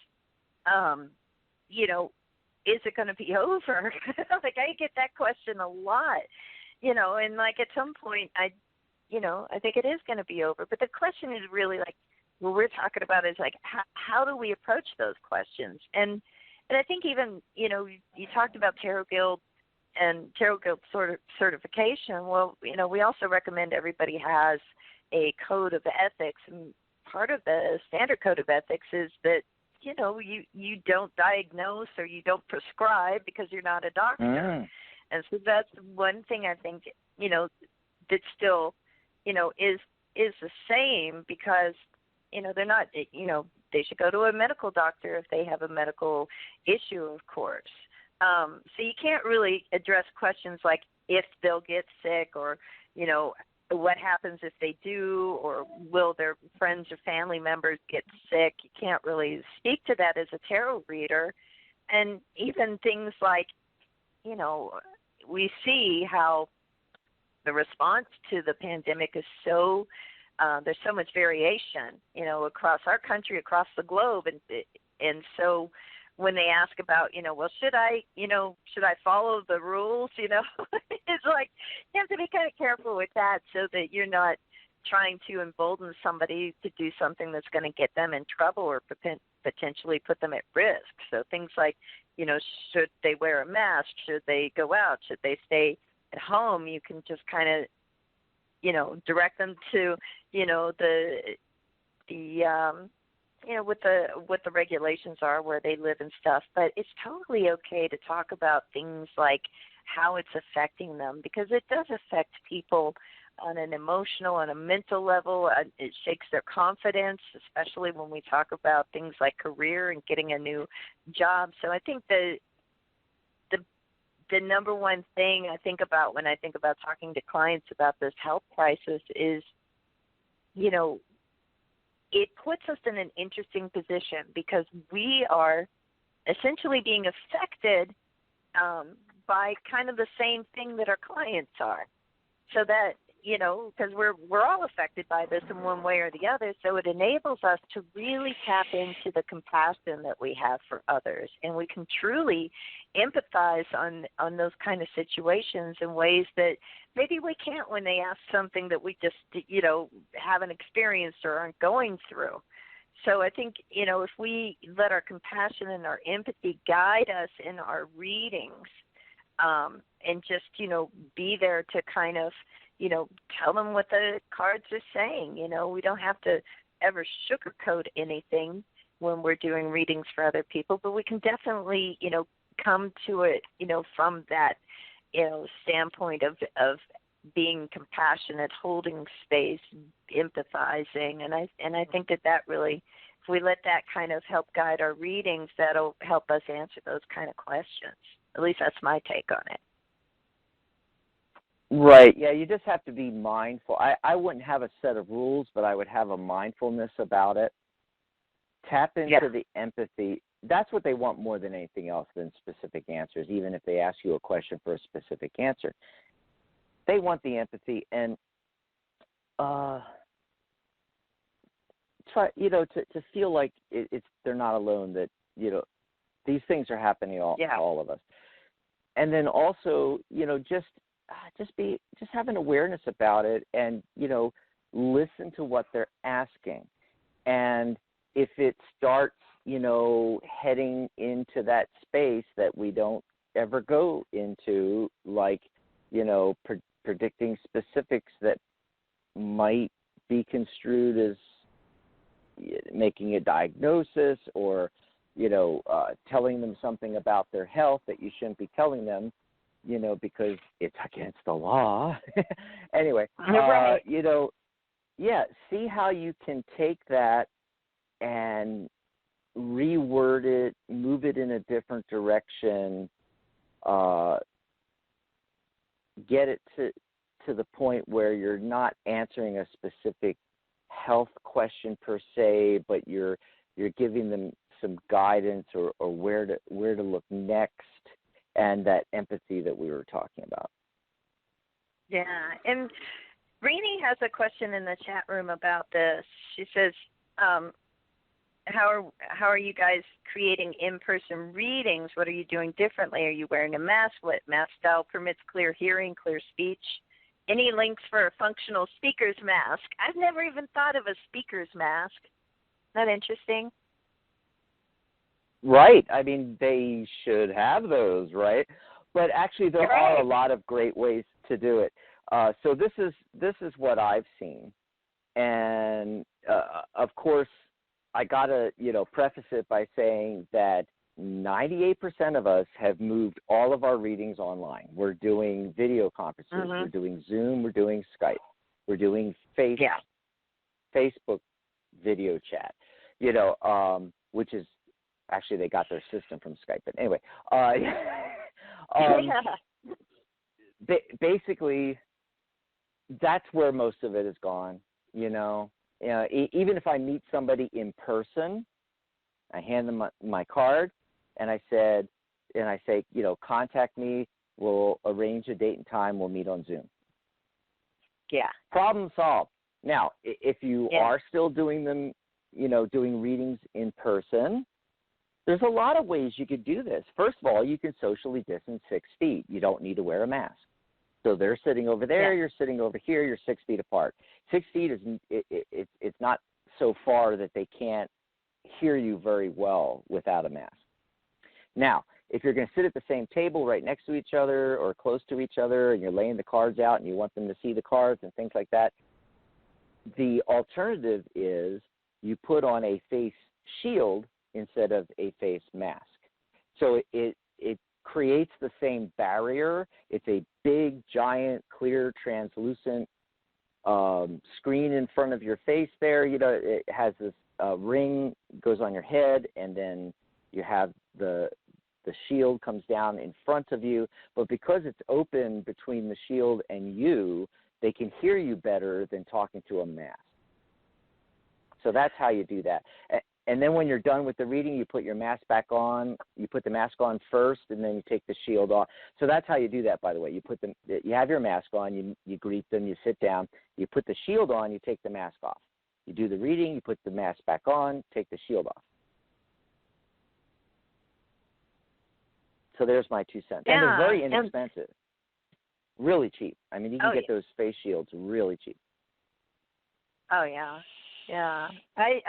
is it going to be over? Like, I get that question a lot, and like at some point I think it is going to be over. But the question is really like, what we're talking about is like, how do we approach those questions? And I think even, you talked about Tarot Guild and Tarot Guild sort of certification. Well, we also recommend everybody has a code of ethics, and part of the standard code of ethics is that you don't diagnose or you don't prescribe because you're not a doctor. And so that's one thing I think, that still, is the same because, they're not, they should go to a medical doctor if they have a medical issue, of course. So you can't really address questions like if they'll get sick or, what happens if they do, or will their friends or family members get sick. You can't really speak to that as a tarot reader. And even things like, we see how the response to the pandemic is so, there's so much variation, across our country, across the globe. And so when they ask about, well, should I follow the rules, it's like you have to be kind of careful with that so that you're not trying to embolden somebody to do something that's going to get them in trouble or potentially put them at risk. So things like, should they wear a mask? Should they go out? Should they stay at home? You can just kind of, direct them to, what the regulations are, where they live and stuff. But it's totally okay to talk about things like how it's affecting them, because it does affect people on an emotional and a mental level. It shakes their confidence, especially when we talk about things like career and getting a new job. So I think the number one thing I think about when I think about talking to clients about this health crisis is, it puts us in an interesting position because we are essentially being affected by kind of the same thing that our clients are. So that, because we're all affected by this in one way or the other, so it enables us to really tap into the compassion that we have for others, and we can truly empathize on those kind of situations in ways that maybe we can't when they ask something that we just, haven't experienced or aren't going through. So I think, if we let our compassion and our empathy guide us in our readings, and just, be there to kind of, tell them what the cards are saying. We don't have to ever sugarcoat anything when we're doing readings for other people, but we can definitely, come to it, from that, standpoint of being compassionate, holding space, empathizing. And I think that really, if we let that kind of help guide our readings, that'll help us answer those kind of questions. At least that's my take on it. Right. Yeah, you just have to be mindful. I wouldn't have a set of rules, but I would have a mindfulness about it. Tap into the empathy. That's what they want more than anything else than specific answers, even if they ask you a question for a specific answer. They want the empathy and try, to feel like they're not alone, that, these things are happening to all of us. And then also, just have an awareness about it and, listen to what they're asking. And if it starts, heading into that space that we don't ever go into, like, predicting specifics that might be construed as making a diagnosis or, telling them something about their health that you shouldn't be telling them, because it's against the law. Anyway, right. See how you can take that and reword it, move it in a different direction, get it to the point where you're not answering a specific health question per se, but you're giving them some guidance or where to look next, and that empathy that we were talking about. Yeah, and Rini has a question in the chat room about this. She says, how are you guys creating in-person readings? What are you doing differently? Are you wearing a mask? What mask style permits clear hearing, clear speech? Any links for a functional speaker's mask? I've never even thought of a speaker's mask. Isn't that interesting? Right. I mean, they should have those, right? But actually, there are a lot of great ways to do it. So this is what I've seen, and of course, I gotta preface it by saying that 98% of us have moved all of our readings online. We're doing video conferences. Mm-hmm. We're doing Zoom. We're doing Skype. We're doing Facebook video chat. Which is actually, they got their system from Skype. But anyway, basically, that's where most of it is gone. Even if I meet somebody in person, I hand them my card, and I say, contact me. We'll arrange a date and time. We'll meet on Zoom. Yeah. Problem solved. Now, if you are still doing them, doing readings in person, there's a lot of ways you could do this. First of all, you can socially distance 6 feet. You don't need to wear a mask. So they're sitting over there, Yeah. you're sitting over here, you're 6 feet apart. 6 feet is it's not so far that they can't hear you very well without a mask. Now, if you're going to sit at the same table right next to each other or close to each other and you're laying the cards out and you want them to see the cards and things like that, the alternative is you put on a face shield instead of a face mask. So it creates the same barrier. It's a big, giant, clear, translucent screen in front of your face there. You know, it has this ring goes on your head, and then you have the shield comes down in front of you. But because it's open between the shield and you, they can hear you better than talking to a mask. So that's how you do that. And then when you're done with the reading, you put your mask back on. You put the mask on first, and then you take the shield off. So that's how you do that, by the way. You have your mask on. You greet them. You sit down. You put the shield on. You take the mask off. You do the reading. You put the mask back on. Take the shield off. So there's my 2 cents. Yeah, And they're very inexpensive. Really cheap. I mean, you can get yeah. those face shields really cheap. Oh, yeah. Yeah. I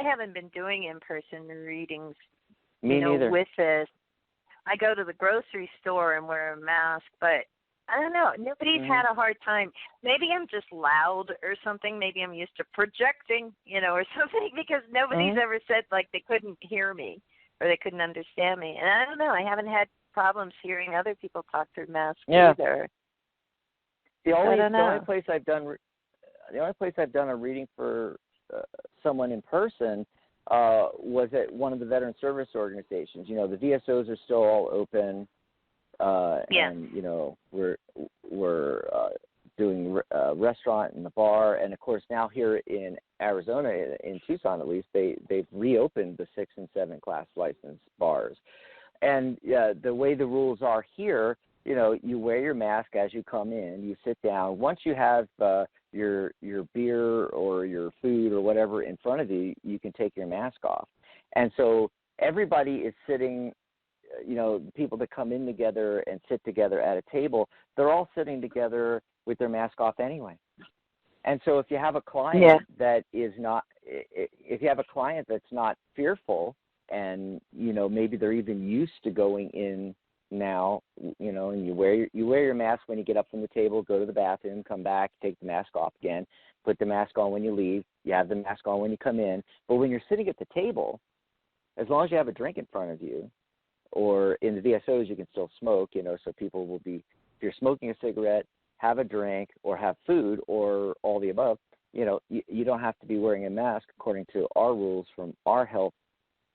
haven't been doing in-person readings, Me neither. with this. I go to the grocery store and wear a mask, but I don't know. Nobody's had a hard time. Maybe I'm just loud or something. Maybe I'm used to projecting, or something, because nobody's ever said, like, they couldn't hear me or they couldn't understand me. And I don't know. I haven't had problems hearing other people talk through masks either. The only place I've done a reading for someone in person was at one of the veteran service organizations. You know, the VSOs are still all open, and we're doing restaurant and the bar, and of course now here in Arizona, in Tucson at least, they've reopened the 6 and 7 class license bars, and the way the rules are here, you wear your mask as you come in, you sit down. Once you have your beer or your food or whatever in front of you, you can take your mask off. And so everybody is sitting, people that come in together and sit together at a table, they're all sitting together with their mask off anyway. And so if you have a client that is not, if you have a client that's not fearful, and maybe they're even used to going in now, and you wear your mask when you get up from the table, go to the bathroom, come back, take the mask off again, put the mask on when you leave, you have the mask on when you come in. But when you're sitting at the table, as long as you have a drink in front of you, or in the VSOs you can still smoke, so people will be, if you're smoking a cigarette, have a drink, or have food, or all the above, you don't have to be wearing a mask according to our rules from our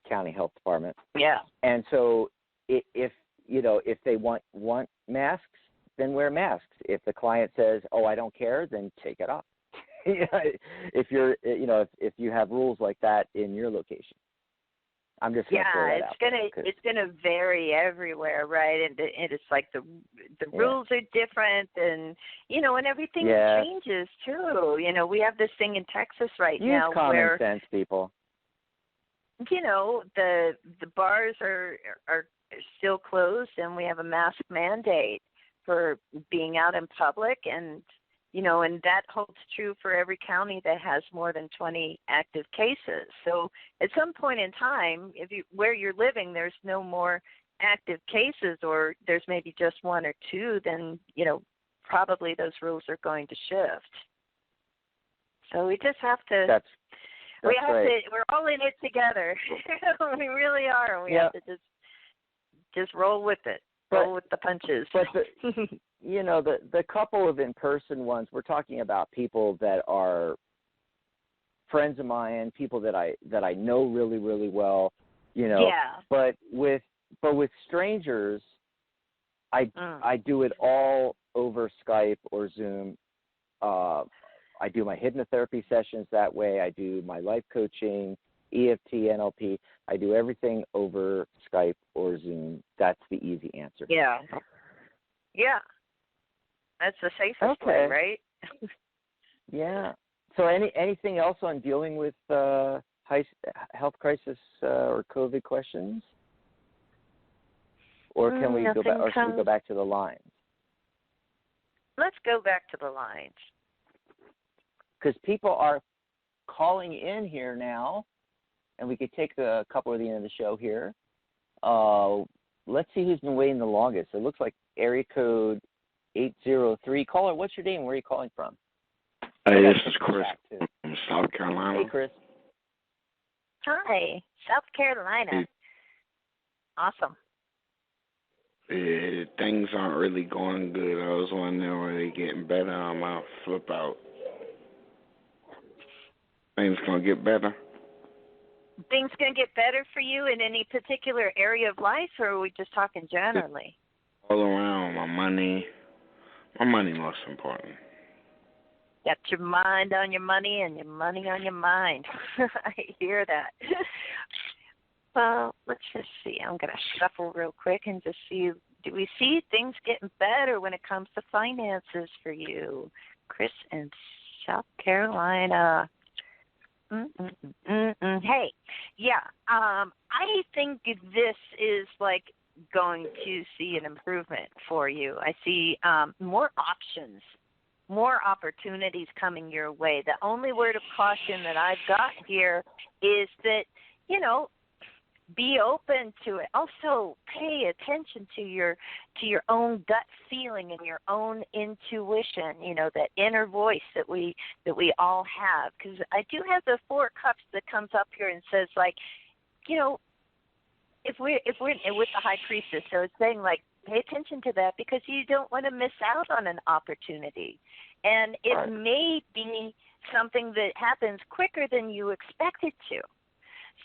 county health department. Yeah. And so if they want masks, then wear masks. If the client says, "Oh, I don't care," then take it off. If you're, if you have rules like that in your location, I'm just gonna throw that out. It's gonna vary everywhere, right? And it's like the rules are different, and and everything changes too. We have this thing in Texas right now where common sense, people. The bars are still closed, and we have a mask mandate for being out in public, and and that holds true for every county that has more than 20 active cases. So at some point in time, where you're living, there's no more active cases, or there's maybe just one or two, then probably those rules are going to shift. So we just have to. We're all in it together. We really are. And we have to just roll with it. Roll with the punches. But the couple of in-person ones, we're talking about people that are friends of mine, people that I know really, really well. Yeah. But with strangers, I do it all over Skype or Zoom. I do my hypnotherapy sessions that way. I do my life coaching, EFT, NLP. I do everything over Skype or Zoom. That's the easy answer. Yeah. Yeah. That's the safest way, right? Yeah. So anything else on dealing with health crisis or COVID questions? Or can we go back? Or should we go back to the lines? let's go back to the lines. Because people are calling in here now, and we could take a couple at the end of the show here. Let's see who's been waiting the longest. It looks like area code 803. Caller, what's your name? Where are you calling from? Hey, this is Chris from South Carolina. Hey, Chris. Hi, South Carolina. Awesome. Yeah, things aren't really going good. I was wondering were they getting better. I'm out flip out. Things gonna get better. Things gonna get better for you in any particular area of life, or are we just talking generally? All around, my money most important. Got your mind on your money and your money on your mind. I hear that. Well, let's just see. I'm going to shuffle real quick and just see, do we see things getting better when it comes to finances for you? Chris in South Carolina. Hey, yeah, I think this is like going to see an improvement for you. I see more options, more opportunities coming your way. The only word of caution that I've got here is that, you know, be open to it. Also, pay attention to your own gut feeling and your own intuition. You know, that inner voice that we all have. Because I do have the Four Cups that comes up here and says, like, you know, if we're with the High Priestess, so it's saying like, pay attention to that because you don't want to miss out on an opportunity, and it may be something that happens quicker than you expect it to.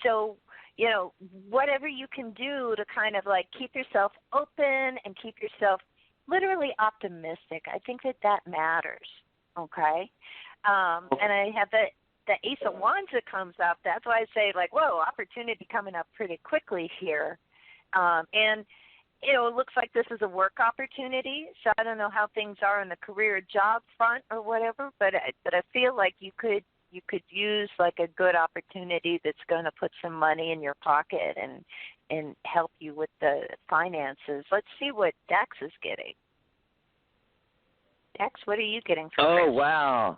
So, you know, whatever you can do to kind of like keep yourself open and keep yourself literally optimistic, I think that matters, okay? And I have the Ace of Wands that comes up. That's why I say, like, whoa, opportunity coming up pretty quickly here. And, you know, it looks like this is a work opportunity, so I don't know how things are on the career job front or whatever, but I feel like you could use like a good opportunity that's going to put some money in your pocket and help you with the finances. Let's see what Dax is getting. Dax, what are you getting from Chris? Oh, wow.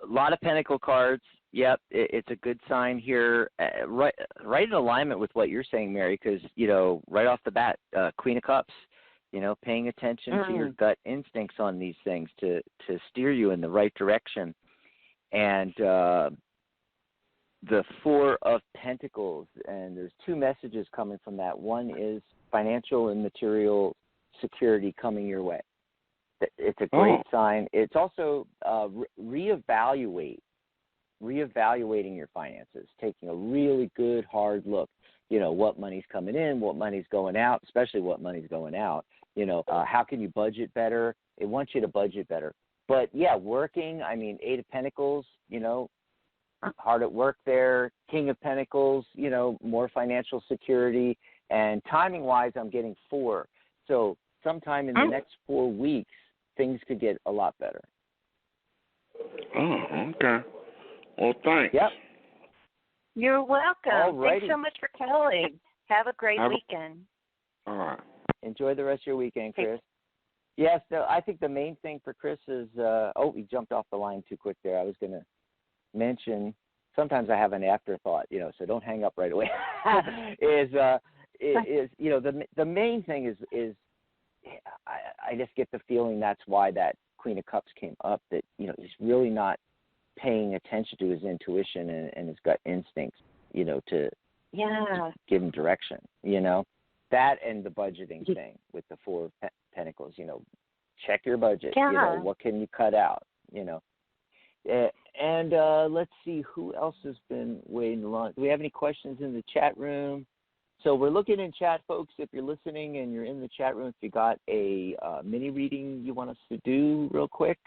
A lot of Pentacle cards. Yep, it's a good sign here. Right in alignment with what you're saying, Mary, because, you know, right off the bat, Queen of Cups, you know, paying attention to your gut instincts on these things to steer you in the right direction. And the Four of Pentacles, and there's two messages coming from that. One is financial and material security coming your way. It's a great sign. It's also reevaluating your finances, taking a really good, hard look. You know, what money's coming in, what money's going out, especially what money's going out. You know, how can you budget better? It wants you to budget better. But, yeah, working, I mean, Eight of Pentacles, you know, hard at work there. King of Pentacles, you know, more financial security. And timing-wise, I'm getting 4. So sometime in the next 4 weeks, things could get a lot better. Oh, okay. Well, thanks. Yep. You're welcome. Alrighty. Thanks so much for calling. Have a great weekend. All right. Enjoy the rest of your weekend, Chris. Thanks. Yes, I think the main thing for Chris is, he jumped off the line too quick there. I was going to mention, sometimes I have an afterthought, you know, so don't hang up right away, is you know, the main thing is I just get the feeling that's why that Queen of Cups came up, that, you know, he's really not paying attention to his intuition and his gut instincts, you know, to give him direction, you know. That and the budgeting thing with the Four of Pentacles, you know, check your budget, you know, what can you cut out, you know. And let's see, who else has been waiting long? Do we have any questions in the chat room? So we're looking in chat, folks. If you're listening and you're in the chat room, if you got a mini reading you want us to do real quick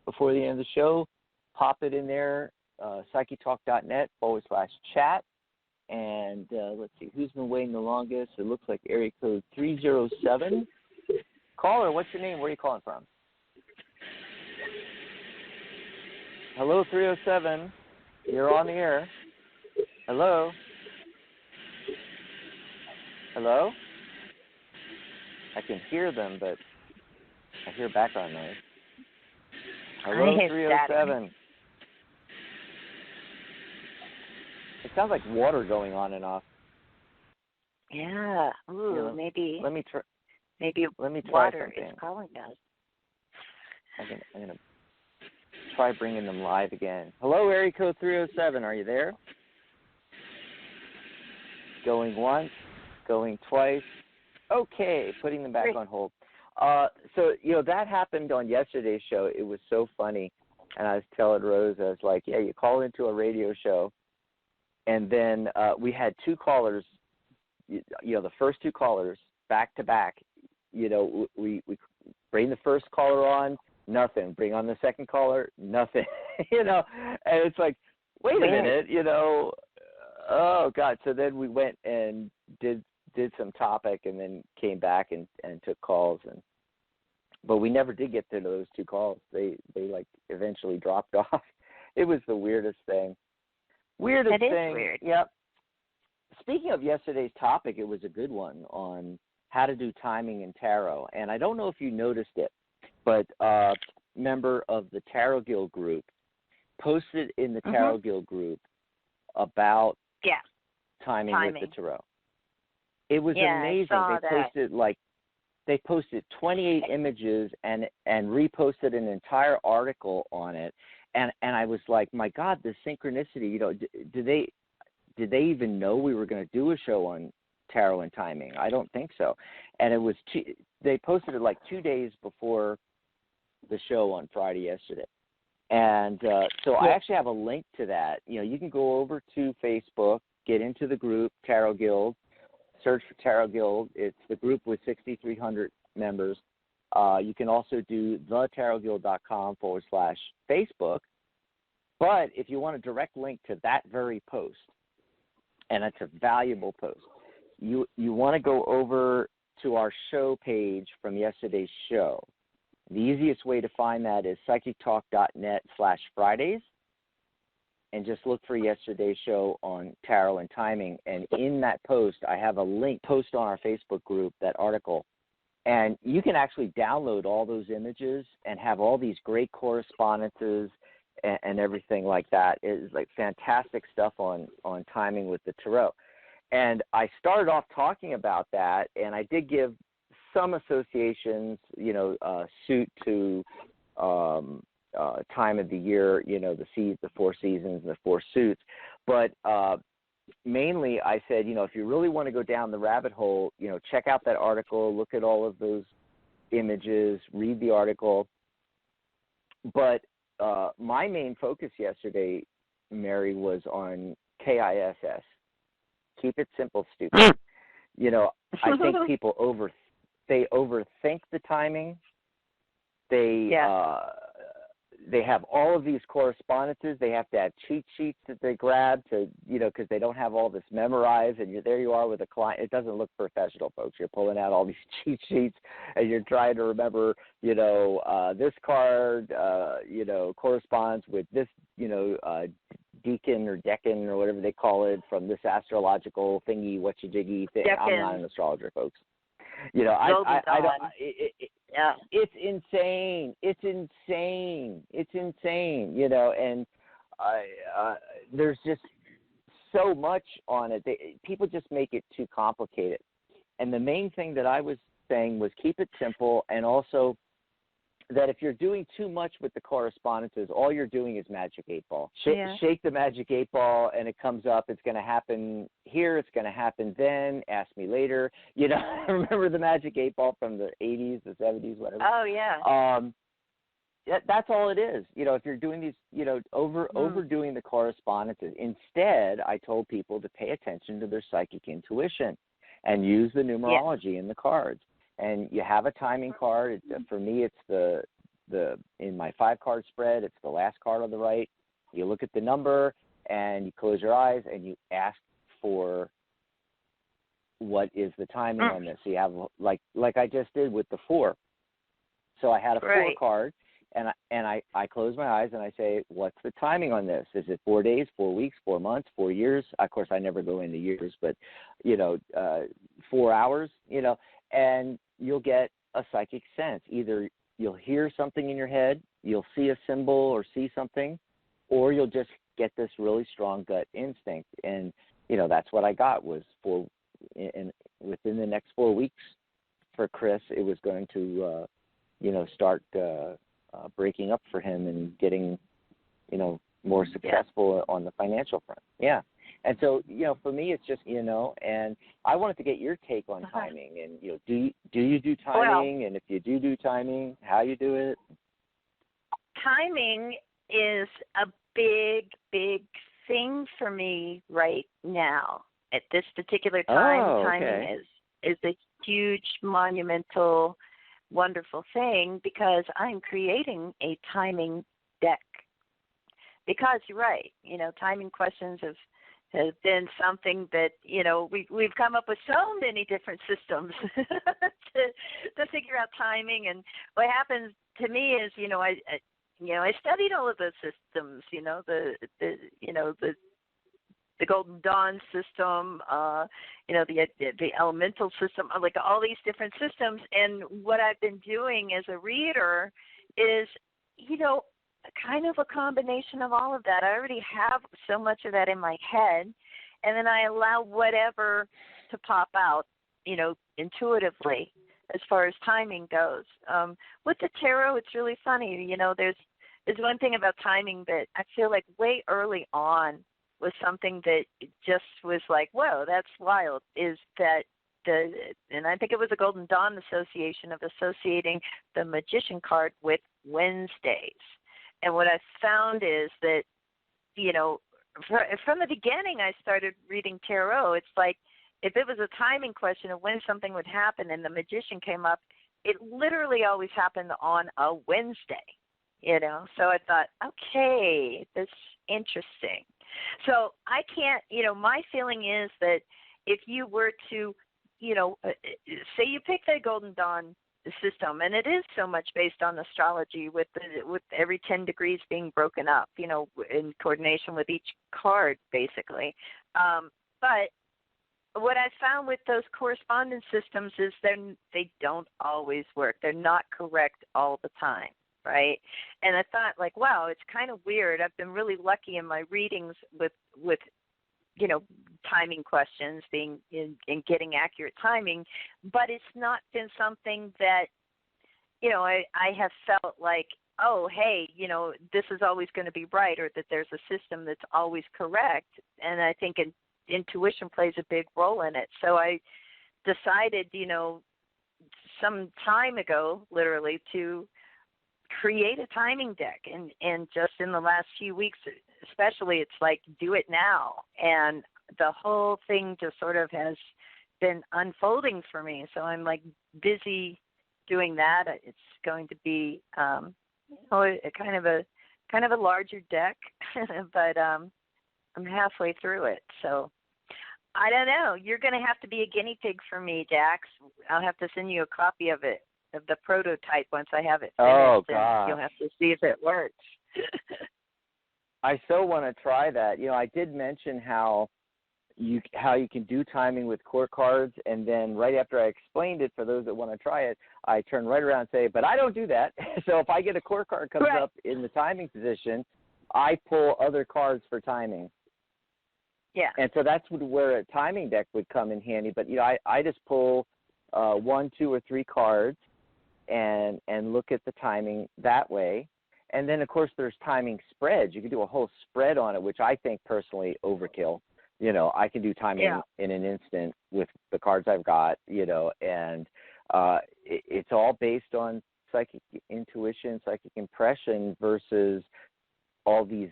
before the end of the show, pop it in there, psychetalk.net/chat. And let's see, who's been waiting the longest? It looks like area code 307. Caller, what's your name? Where are you calling from? Hello, 307. You're on the air. Hello? Hello? I can hear them, but I hear background noise. Hello, I hear 307. It sounds like water going on and off. Yeah. Ooh, maybe. Let me try. Maybe let me try water something. is calling us. I'm gonna try bringing them live again. Hello, area code 307. Are you there? Going once, going twice. Okay, putting them back on hold. So that happened on yesterday's show. It was so funny, and I was telling Rose, I was like, "Yeah, you call into a radio show, and then we had two callers. The first two callers back to back. We bring the first caller on, nothing. Bring on the second caller, nothing. And it's like, wait a minute, oh God. So then we went and did some topic, and then came back and took calls, but we never did get to those two calls. They like eventually dropped off. It was the weirdest thing. Weirdest thing. That is weird. Yep. Speaking of yesterday's topic, it was a good one on how to do timing in tarot. And I don't know if you noticed it, but a member of the Tarot Guild group posted in the Tarot Guild group about timing with the tarot. It was amazing. They posted 28 images and reposted an entire article on it. And I was like, my God, the synchronicity, did they even know we were going to do a show on tarot and timing? I don't think so. And it was they posted it like 2 days before the show on Friday yesterday. And so I actually have a link to that. You can go over to Facebook, get into the group, Tarot Guild, search for Tarot Guild. It's the group with 6,300 members. You can also do thetarotguild.com/Facebook. But if you want a direct link to that very post, and it's a valuable post, you want to go over to our show page from yesterday's show. The easiest way to find that is psychictalk.net/Fridays, and just look for yesterday's show on tarot and timing. And in that post, I have a link post on our Facebook group, that article. And you can actually download all those images and have all these great correspondences and everything like that. It's like fantastic stuff on timing with the tarot. And I started off talking about that, and I did give some associations, suit to time of the year, the four seasons, the four suits. But mainly I said, if you really want to go down the rabbit hole, check out that article, look at all of those images, read the article. But my main focus yesterday, Mary, was on KISS. Keep it simple, stupid. I think people overthink the timing. They have all of these correspondences. They have to have cheat sheets that they grab to, because they don't have all this memorized. And there you are with a client. It doesn't look professional, folks. You're pulling out all these cheat sheets, and you're trying to remember, this card, corresponds with this, deacon or decan or whatever they call it from this astrological thingy, whatcha-jiggy thing. Decan. I'm not an astrologer, folks. I don't. It's insane. It's insane. And there's just so much on it. People just make it too complicated. And the main thing that I was saying was keep it simple, and also that if you're doing too much with the correspondences, all you're doing is Magic 8 Ball. Shake the Magic 8 Ball, and it comes up. It's going to happen here. It's going to happen then. Ask me later. Remember the Magic 8 Ball from the 80s, the 70s, whatever? Oh, yeah. That's all it is. If you're doing these, overdoing the correspondences. Instead, I told people to pay attention to their psychic intuition and use the numerology in the cards. And you have a timing card. For me, it's the in my 5-card spread, it's the last card on the right. You look at the number, and you close your eyes, and you ask for what is the timing on this. So you have, like I just did with the 4. So I had a 4 card, and I close my eyes, and I say, what's the timing on this? Is it 4 days, 4 weeks, 4 months, 4 years? Of course, I never go into years, but, 4 hours, and you'll get a psychic sense. Either you'll hear something in your head, you'll see a symbol or see something, or you'll just get this really strong gut instinct. And, that's what I got was within the next 4 weeks for Chris, it was going to, start breaking up for him and getting, more successful on the financial front. Yeah. And so, for me, it's just, and I wanted to get your take on timing. And, do you do timing? And if you do timing, how you do it? Timing is a big, big thing for me right now. At this particular time, timing is a huge, monumental, wonderful thing because I'm creating a timing deck. Because you're right, timing questions has been something that, we've come up with so many different systems to figure out timing. And what happens to me is, I studied all of those systems, the Golden Dawn system, the elemental system, like all these different systems. And what I've been doing as a reader is, kind of a combination of all of that. I already have so much of that in my head, and then I allow whatever to pop out, intuitively as far as timing goes. With the tarot, it's really funny. There's one thing about timing that I feel like way early on was something that just was like, whoa, that's wild, is that and I think it was the Golden Dawn Association of associating the Magician card with Wednesdays. And what I found is that, from the beginning I started reading tarot, it's like if it was a timing question of when something would happen and the Magician came up, it literally always happened on a Wednesday, So I thought, okay, that's interesting. So I can't, my feeling is that if you were to, say you pick the Golden Dawn system, and it is so much based on astrology with every 10 degrees being broken up, in coordination with each card, basically. But what I found with those correspondence systems is they don't always work. They're not correct all the time, right? And I thought, like, wow, it's kind of weird. I've been really lucky in my readings with timing questions being in getting accurate timing, but it's not been something that, I have felt like, oh, hey, this is always going to be right, or that there's a system that's always correct. And I think intuition plays a big role in it. So I decided, some time ago, literally, to create a timing deck. And just in the last few weeks, especially, it's like, do it now. And the whole thing just sort of has been unfolding for me. So I'm like busy doing that. It's going to be a kind of a larger deck, but I'm halfway through it. So I don't know. You're going to have to be a guinea pig for me, Dax. I'll have to send you a copy of it, of the prototype, once I have it finished. Oh, God. You'll have to see if it works. I so want to try that. I did mention how you can do timing with core cards, and then right after I explained it for those that want to try it, I turn right around and say, but I don't do that. So if I get a core card comes up in the timing position, I pull other cards for timing. Yeah. And so that's where a timing deck would come in handy. But, I just pull 1, 2, or 3 cards and look at the timing that way. And then, of course, there's timing spreads. You can do a whole spread on it, which I think personally overkill. I can do timing in an instant with the cards I've got, and it's all based on psychic intuition, psychic impression versus all these,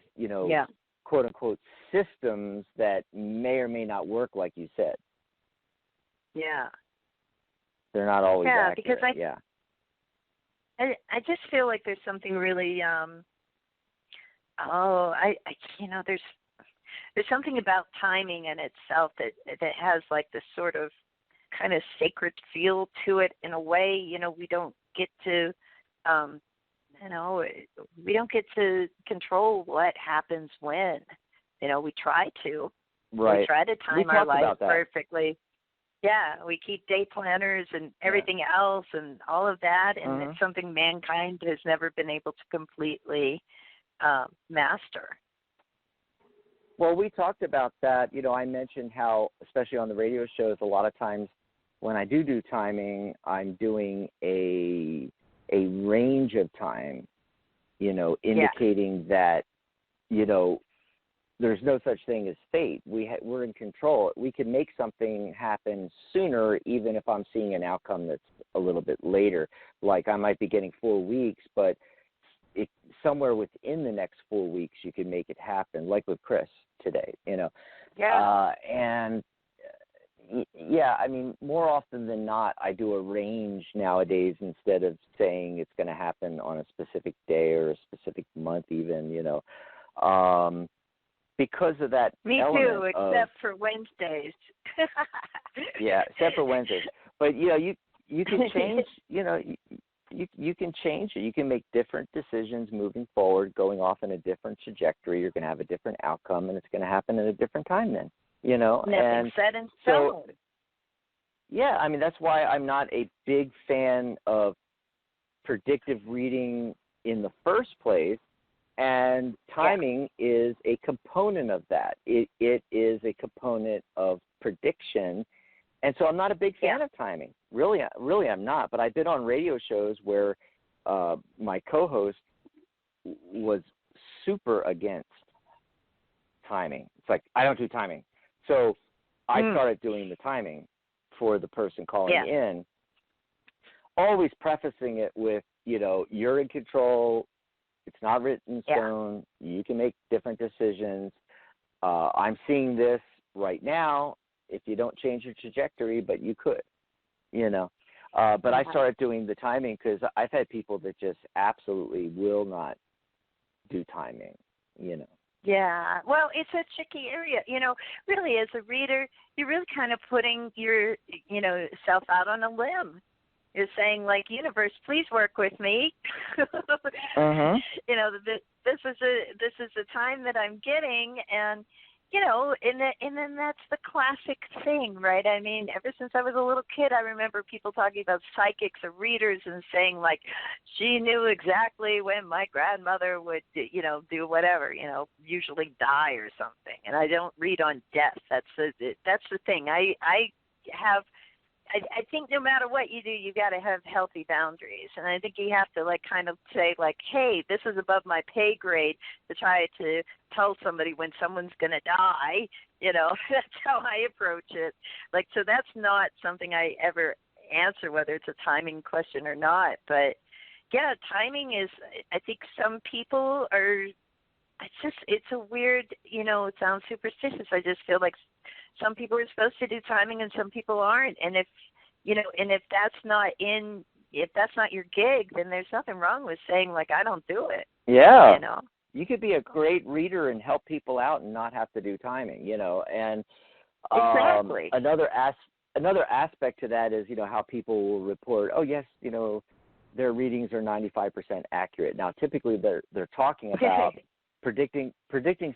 quote unquote systems that may or may not work, like you said. Yeah. They're not always accurate. Because I just feel like there's something really, there's something about timing in itself that has like this sort of kind of sacred feel to it in a way. We don't get to, we don't get to control what happens when. We try to. Right. We try to time our life perfectly. Yeah, we keep day planners and everything else and all of that, and it's something mankind has never been able to completely master. Well, we talked about that. You know, I mentioned how, especially on the radio shows, a lot of times when I do timing, I'm doing a range of time, you know, indicating that, you know, there's no such thing as fate. We're in control. We can make something happen sooner, even if I'm seeing an outcome that's a little bit later. Like I might be getting 4 weeks, but somewhere within the next 4 weeks, you can make it happen, like with Chris today, you know. Yeah. I mean, more often than not, I do a range nowadays instead of saying it's going to happen on a specific day or a specific month even, you know. Because of that Me too, except for Wednesdays. Yeah, except for Wednesdays. But, you know, you can change, you know, you can change it. You can make different decisions moving forward, going off in a different trajectory. You're going to have a different outcome, and it's going to happen at a different time then, you know. Nothing set in stone. So, yeah, I mean, that's why I'm not a big fan of predictive reading in the first place. And timing is a component of that. It is a component of prediction. And so I'm not a big fan of timing. Really, I'm not. But I've been on radio shows where my co-host was super against timing. It's like, I don't do timing. So I started doing the timing for the person calling in, always prefacing it with, you know, you're in control. It's not written in stone. You can make different decisions. I'm seeing this right now. If you don't change your trajectory, but you could, you know. But I started doing the timing because I've had people that just absolutely will not do timing, you know. Yeah, well, it's a tricky area. You know, really, as a reader, you're really kind of putting your, you know, self out on a limb. Is saying, like, universe, please work with me. You know, this is a time that I'm getting, and you know, and then that's the classic thing, right? I mean, ever since I was a little kid, I remember people talking about psychics or readers and saying, like, she knew exactly when my grandmother would, you know, do whatever, you know, usually die or something. And I don't read on death. That's the thing. I think no matter what you do, you got to have healthy boundaries. And I think you have to, like, kind of say, like, hey, this is above my pay grade to try to tell somebody when someone's going to die. You know, that's how I approach it. Like, so that's not something I ever answer, whether it's a timing question or not. But, yeah, timing is, I think some people are, it's a weird, you know, it sounds superstitious. I just feel like some people are supposed to do timing and some people aren't. And if, you know, and if that's not your gig, then there's nothing wrong with saying, like, I don't do it. Yeah. You know, you could be a great reader and help people out and not have to do timing, you know. And exactly. Another aspect to that is, you know, how people will report, oh, yes, you know, their readings are 95% accurate. Now, typically they're talking about predicting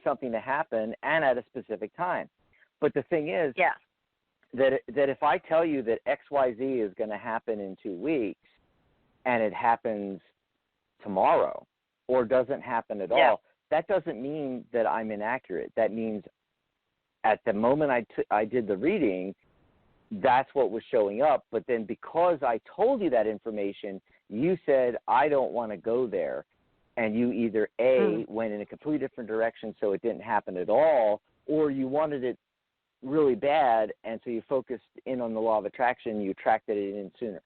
something to happen and at a specific time. But the thing is that if I tell you that XYZ is going to happen in 2 weeks and it happens tomorrow or doesn't happen at all, that doesn't mean that I'm inaccurate. That means at the moment I did the reading, that's what was showing up. But then because I told you that information, you said, I don't want to go there. And you either went in a completely different direction so it didn't happen at all, or you wanted it really bad, and so you focused in on the law of attraction, you attracted it in sooner.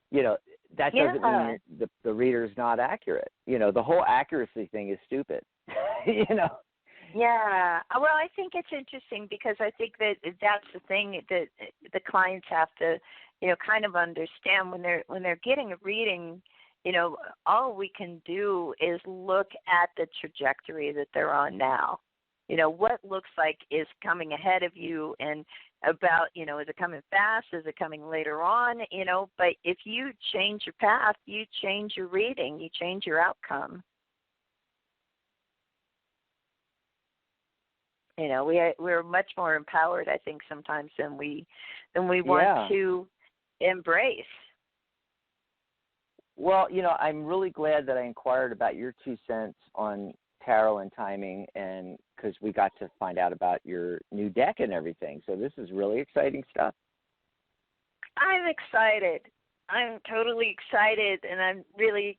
You know, that doesn't mean the reader's not accurate. You know, the whole accuracy thing is stupid. You know? Yeah. Well, I think it's interesting because I think that that's the thing that the clients have to, you know, kind of understand when they're getting a reading. You know, all we can do is look at the trajectory that they're on now. You know, what looks like is coming ahead of you and about, you know, is it coming fast? Is it coming later on? You know, but if you change your path, you change your reading, you change your outcome. You know, we're much more empowered, I think, sometimes than we want to embrace. Well, you know, I'm really glad that I inquired about your 2 cents on tarot and timing, and because we got to find out about your new deck and everything. So this is really exciting stuff. I'm excited. I'm totally excited, and I'm really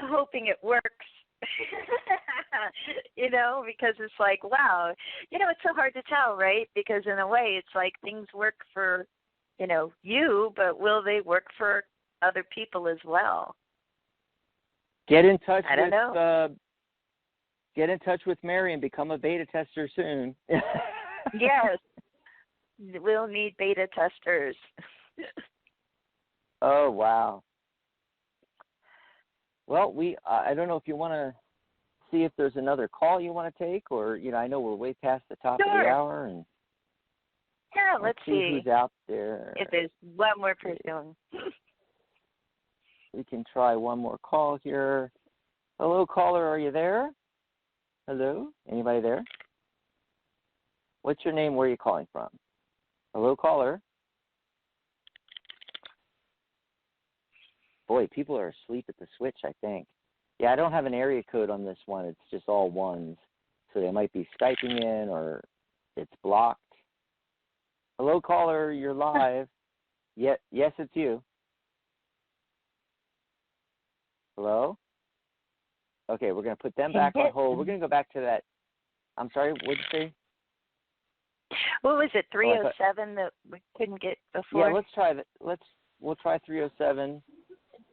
hoping it works. You know, because it's like, wow, you know, it's so hard to tell, right? Because in a way, it's like things work for, you know, you, but will they work for other people as well? Get in touch. I don't know. Get in touch with Mary and become a beta tester soon. Yes, we'll need beta testers. Oh wow. Well, I don't know if you want to see if there's another call you want to take, or, you know, I know we're way past the top of the hour, and let's see who's out there. If there's one more person. We can try one more call here. Hello, caller, are you there? Hello? Anybody there? What's your name? Where are you calling from? Hello, caller. Boy, people are asleep at the switch, I think. Yeah, I don't have an area code on this one. It's just all ones. So they might be Skyping in, or it's blocked. Hello, caller, you're live. Yes, it's you. Hello? Okay, we're going to put them back on hold. We're going to go back to that. I'm sorry, what did you say? What was it, 307 that we couldn't get before? Yeah, let's try that. We'll try 307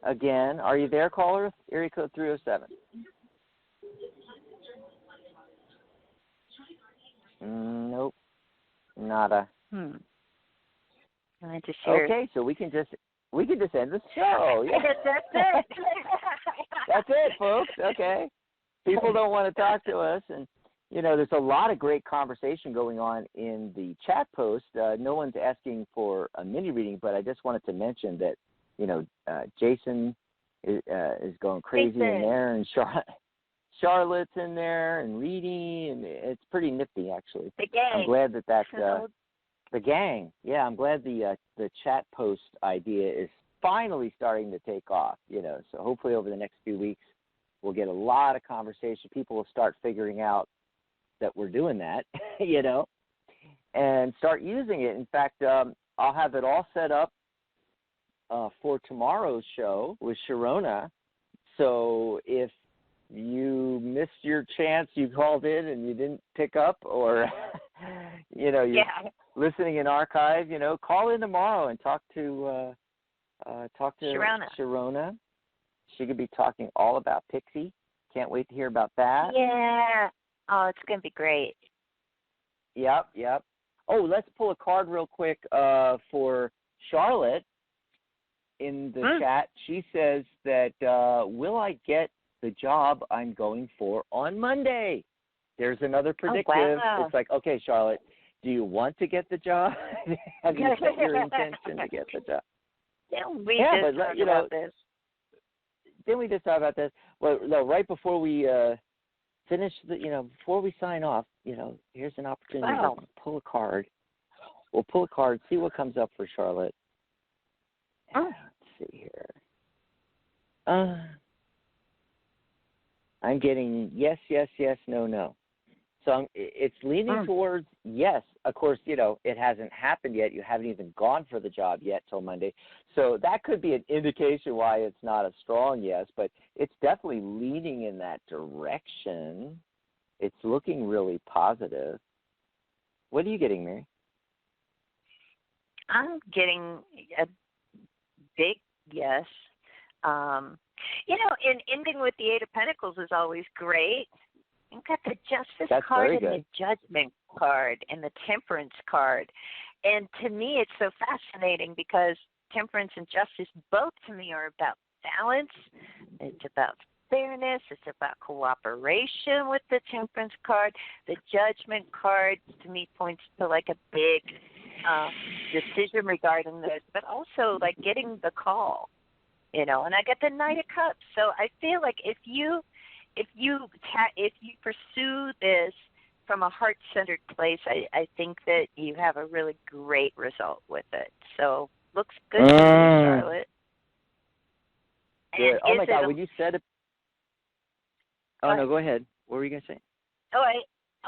again. Are you there, caller? Area code 307. Nope. Nada. I just hear. Okay, so we can just end the show. Yeah. That's it. That's it, folks. Okay. People don't want to talk to us, and you know, there's a lot of great conversation going on in the chat post. No one's asking for a mini reading, but I just wanted to mention that, you know, Jason is going crazy in there, and Charlotte's in there, and Reedy, and it's pretty nifty, actually. The gang. I'm glad that the gang. Yeah, I'm glad the chat post idea is finally starting to take off. You know, so hopefully over the next few weeks we'll get a lot of conversation. People will start figuring out that we're doing that, you know, and start using it. In fact, I'll have it all set up for tomorrow's show with Sharona. So if you missed your chance, you called in and you didn't pick up, or you know, you're listening in archive, you know, call in tomorrow and talk to Sharona. She could be talking all about Pixie. Can't wait to hear about that. Yeah. Oh, it's going to be great. Yep. Oh, let's pull a card real quick for Charlotte in the chat. She says that, will I get the job I'm going for on Monday? There's another predictive. Oh, wow. It's like, okay, Charlotte, do you want to get the job? Have you set your intention to get the job? Didn't we just talk about this? Didn't we just talk about this? Well, no, right before we finish, before we sign off, you know, here's an opportunity to pull a card. We'll pull a card, see what comes up for Charlotte. Let's see here. I'm getting yes, no. So it's leaning towards yes. Of course, you know, it hasn't happened yet. You haven't even gone for the job yet till Monday. So that could be an indication why it's not a strong yes, but it's definitely leaning in that direction. It's looking really positive. What are you getting, Mary? I'm getting a big yes. You know, and ending with the Eight of Pentacles is always great. You've got the Justice card and the Judgment card and the Temperance card. And to me, it's so fascinating because Temperance and Justice both to me are about balance. It's about fairness. It's about cooperation with the Temperance card. The Judgment card to me points to like a big decision regarding this, but also like getting the call, you know. And I get the Knight of Cups. So I feel like if you pursue this from a heart-centered place, I think that you have a really great result with it. So looks good to me, Charlotte. Good. Oh my God! When you said it. Oh no, go ahead. What were you gonna say?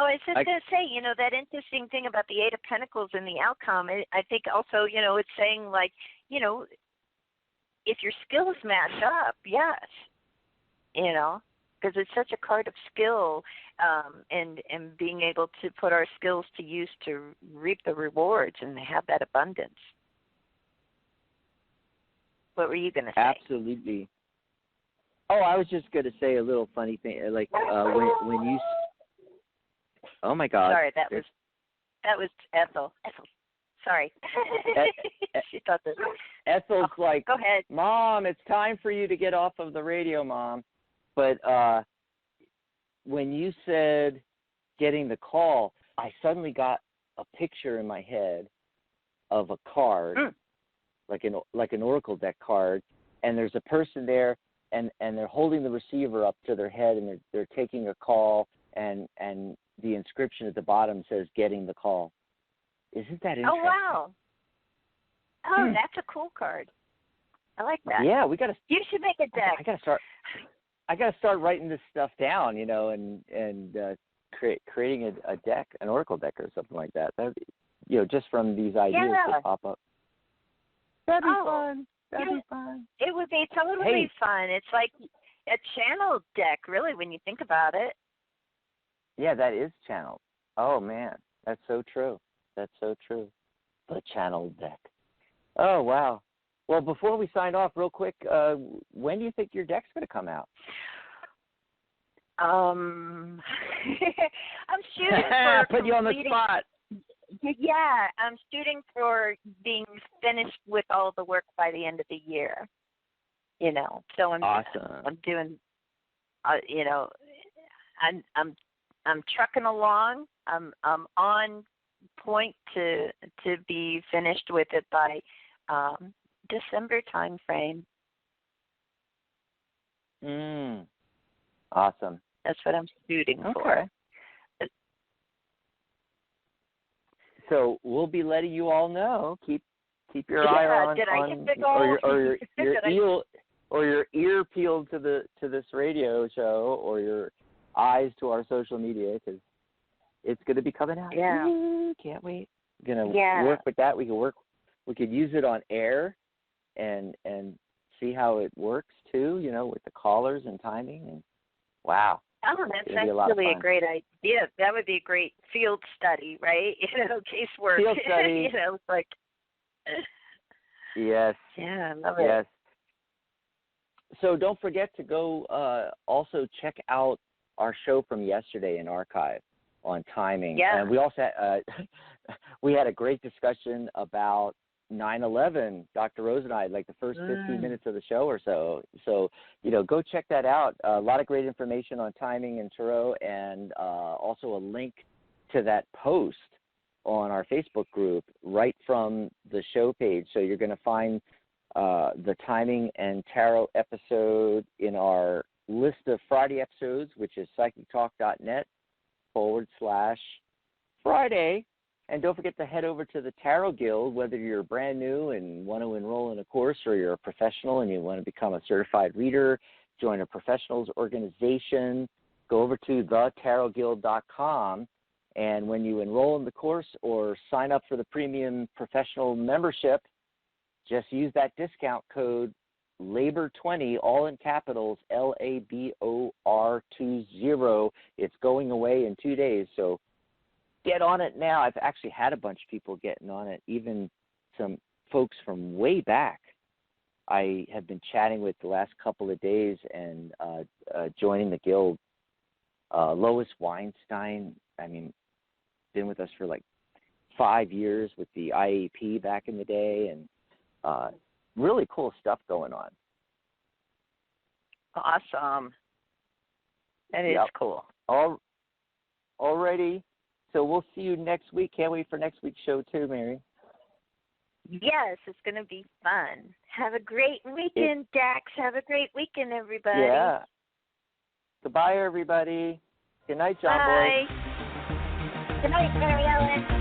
I was just going to say, that interesting thing about the Eight of Pentacles and the outcome, I think also, it's saying like, if your skills match up, yes, because it's such a card of skill, and being able to put our skills to use to reap the rewards and have that abundance. What were you going to say? Absolutely. Oh, I was just going to say a little funny thing, like when you. Oh my God! Sorry, that was Ethel. Sorry. She thought that. Ethel's like, go ahead. Mom, it's time for you to get off of the radio, Mom. But when you said getting the call, I suddenly got a picture in my head of a card, like an Oracle deck card, and there's a person there, and they're holding the receiver up to their head, and they're taking a call, and the inscription at the bottom says "Getting the call." Isn't that interesting? Oh wow! Oh, that's a cool card. I like that. Yeah, we got to. You should make a deck. I gotta start writing this stuff down, and creating a deck, an Oracle deck or something like that. That, just from these ideas that pop up. That'd be fun. That'd be fun. It would be totally fun. It's like a channel deck, really, when you think about it. Yeah, that is channeled. Oh man, that's so true. That's so true. The channel deck. Oh wow. Well, before we sign off, real quick, when do you think your deck's going to come out? I'm shooting for put you on the spot. Yeah, I'm shooting for being finished with all the work by the end of the year. So I'm awesome. I'm doing, I'm trucking along. I'm on point to be finished with it by December time frame. Awesome. That's what I'm shooting for. So we'll be letting you all know. Keep your eye on. Did I hit the goal? or your ear peeled to this radio show, or your eyes to our social media, because it's going to be coming out. Yeah. Can't wait. Going to work with that. We could use it on air and see how it works too, with the callers and timing, and wow. Oh, that's actually a great idea. That would be a great field study, right? Casework. Field study. It's like. Yes. Yeah, I love it. Yes. So don't forget to go also check out our show from yesterday in archive on timing. Yeah. And we also we had a great discussion about 9/11, Dr. Rose and I, like the first 15 minutes of the show or so. So, go check that out. A lot of great information on timing and tarot, and also a link to that post on our Facebook group right from the show page. So you're going to find the timing and tarot episode in our list of Friday episodes, which is psychictalk.net/Friday. And don't forget to head over to the Tarot Guild, whether you're brand new and want to enroll in a course, or you're a professional and you want to become a certified reader, join a professionals organization, go over to thetarotguild.com. And when you enroll in the course or sign up for the premium professional membership, just use that discount code LABOR20, all in capitals, LABOR20. It's going away in 2 days, so get on it now. I've actually had a bunch of people getting on it, even some folks from way back I have been chatting with the last couple of days and joining the guild. Lois Weinstein, been with us for like 5 years with the IAP back in the day, and really cool stuff going on. Awesome. That is cool. Alrighty. So we'll see you next week. Can't wait for next week's show too, Mary. Yes, it's going to be fun. Have a great weekend, Dax. Have a great weekend, everybody. Yeah. Goodbye, everybody. Good night, John Boy. Bye. Good night, Terry Ellen.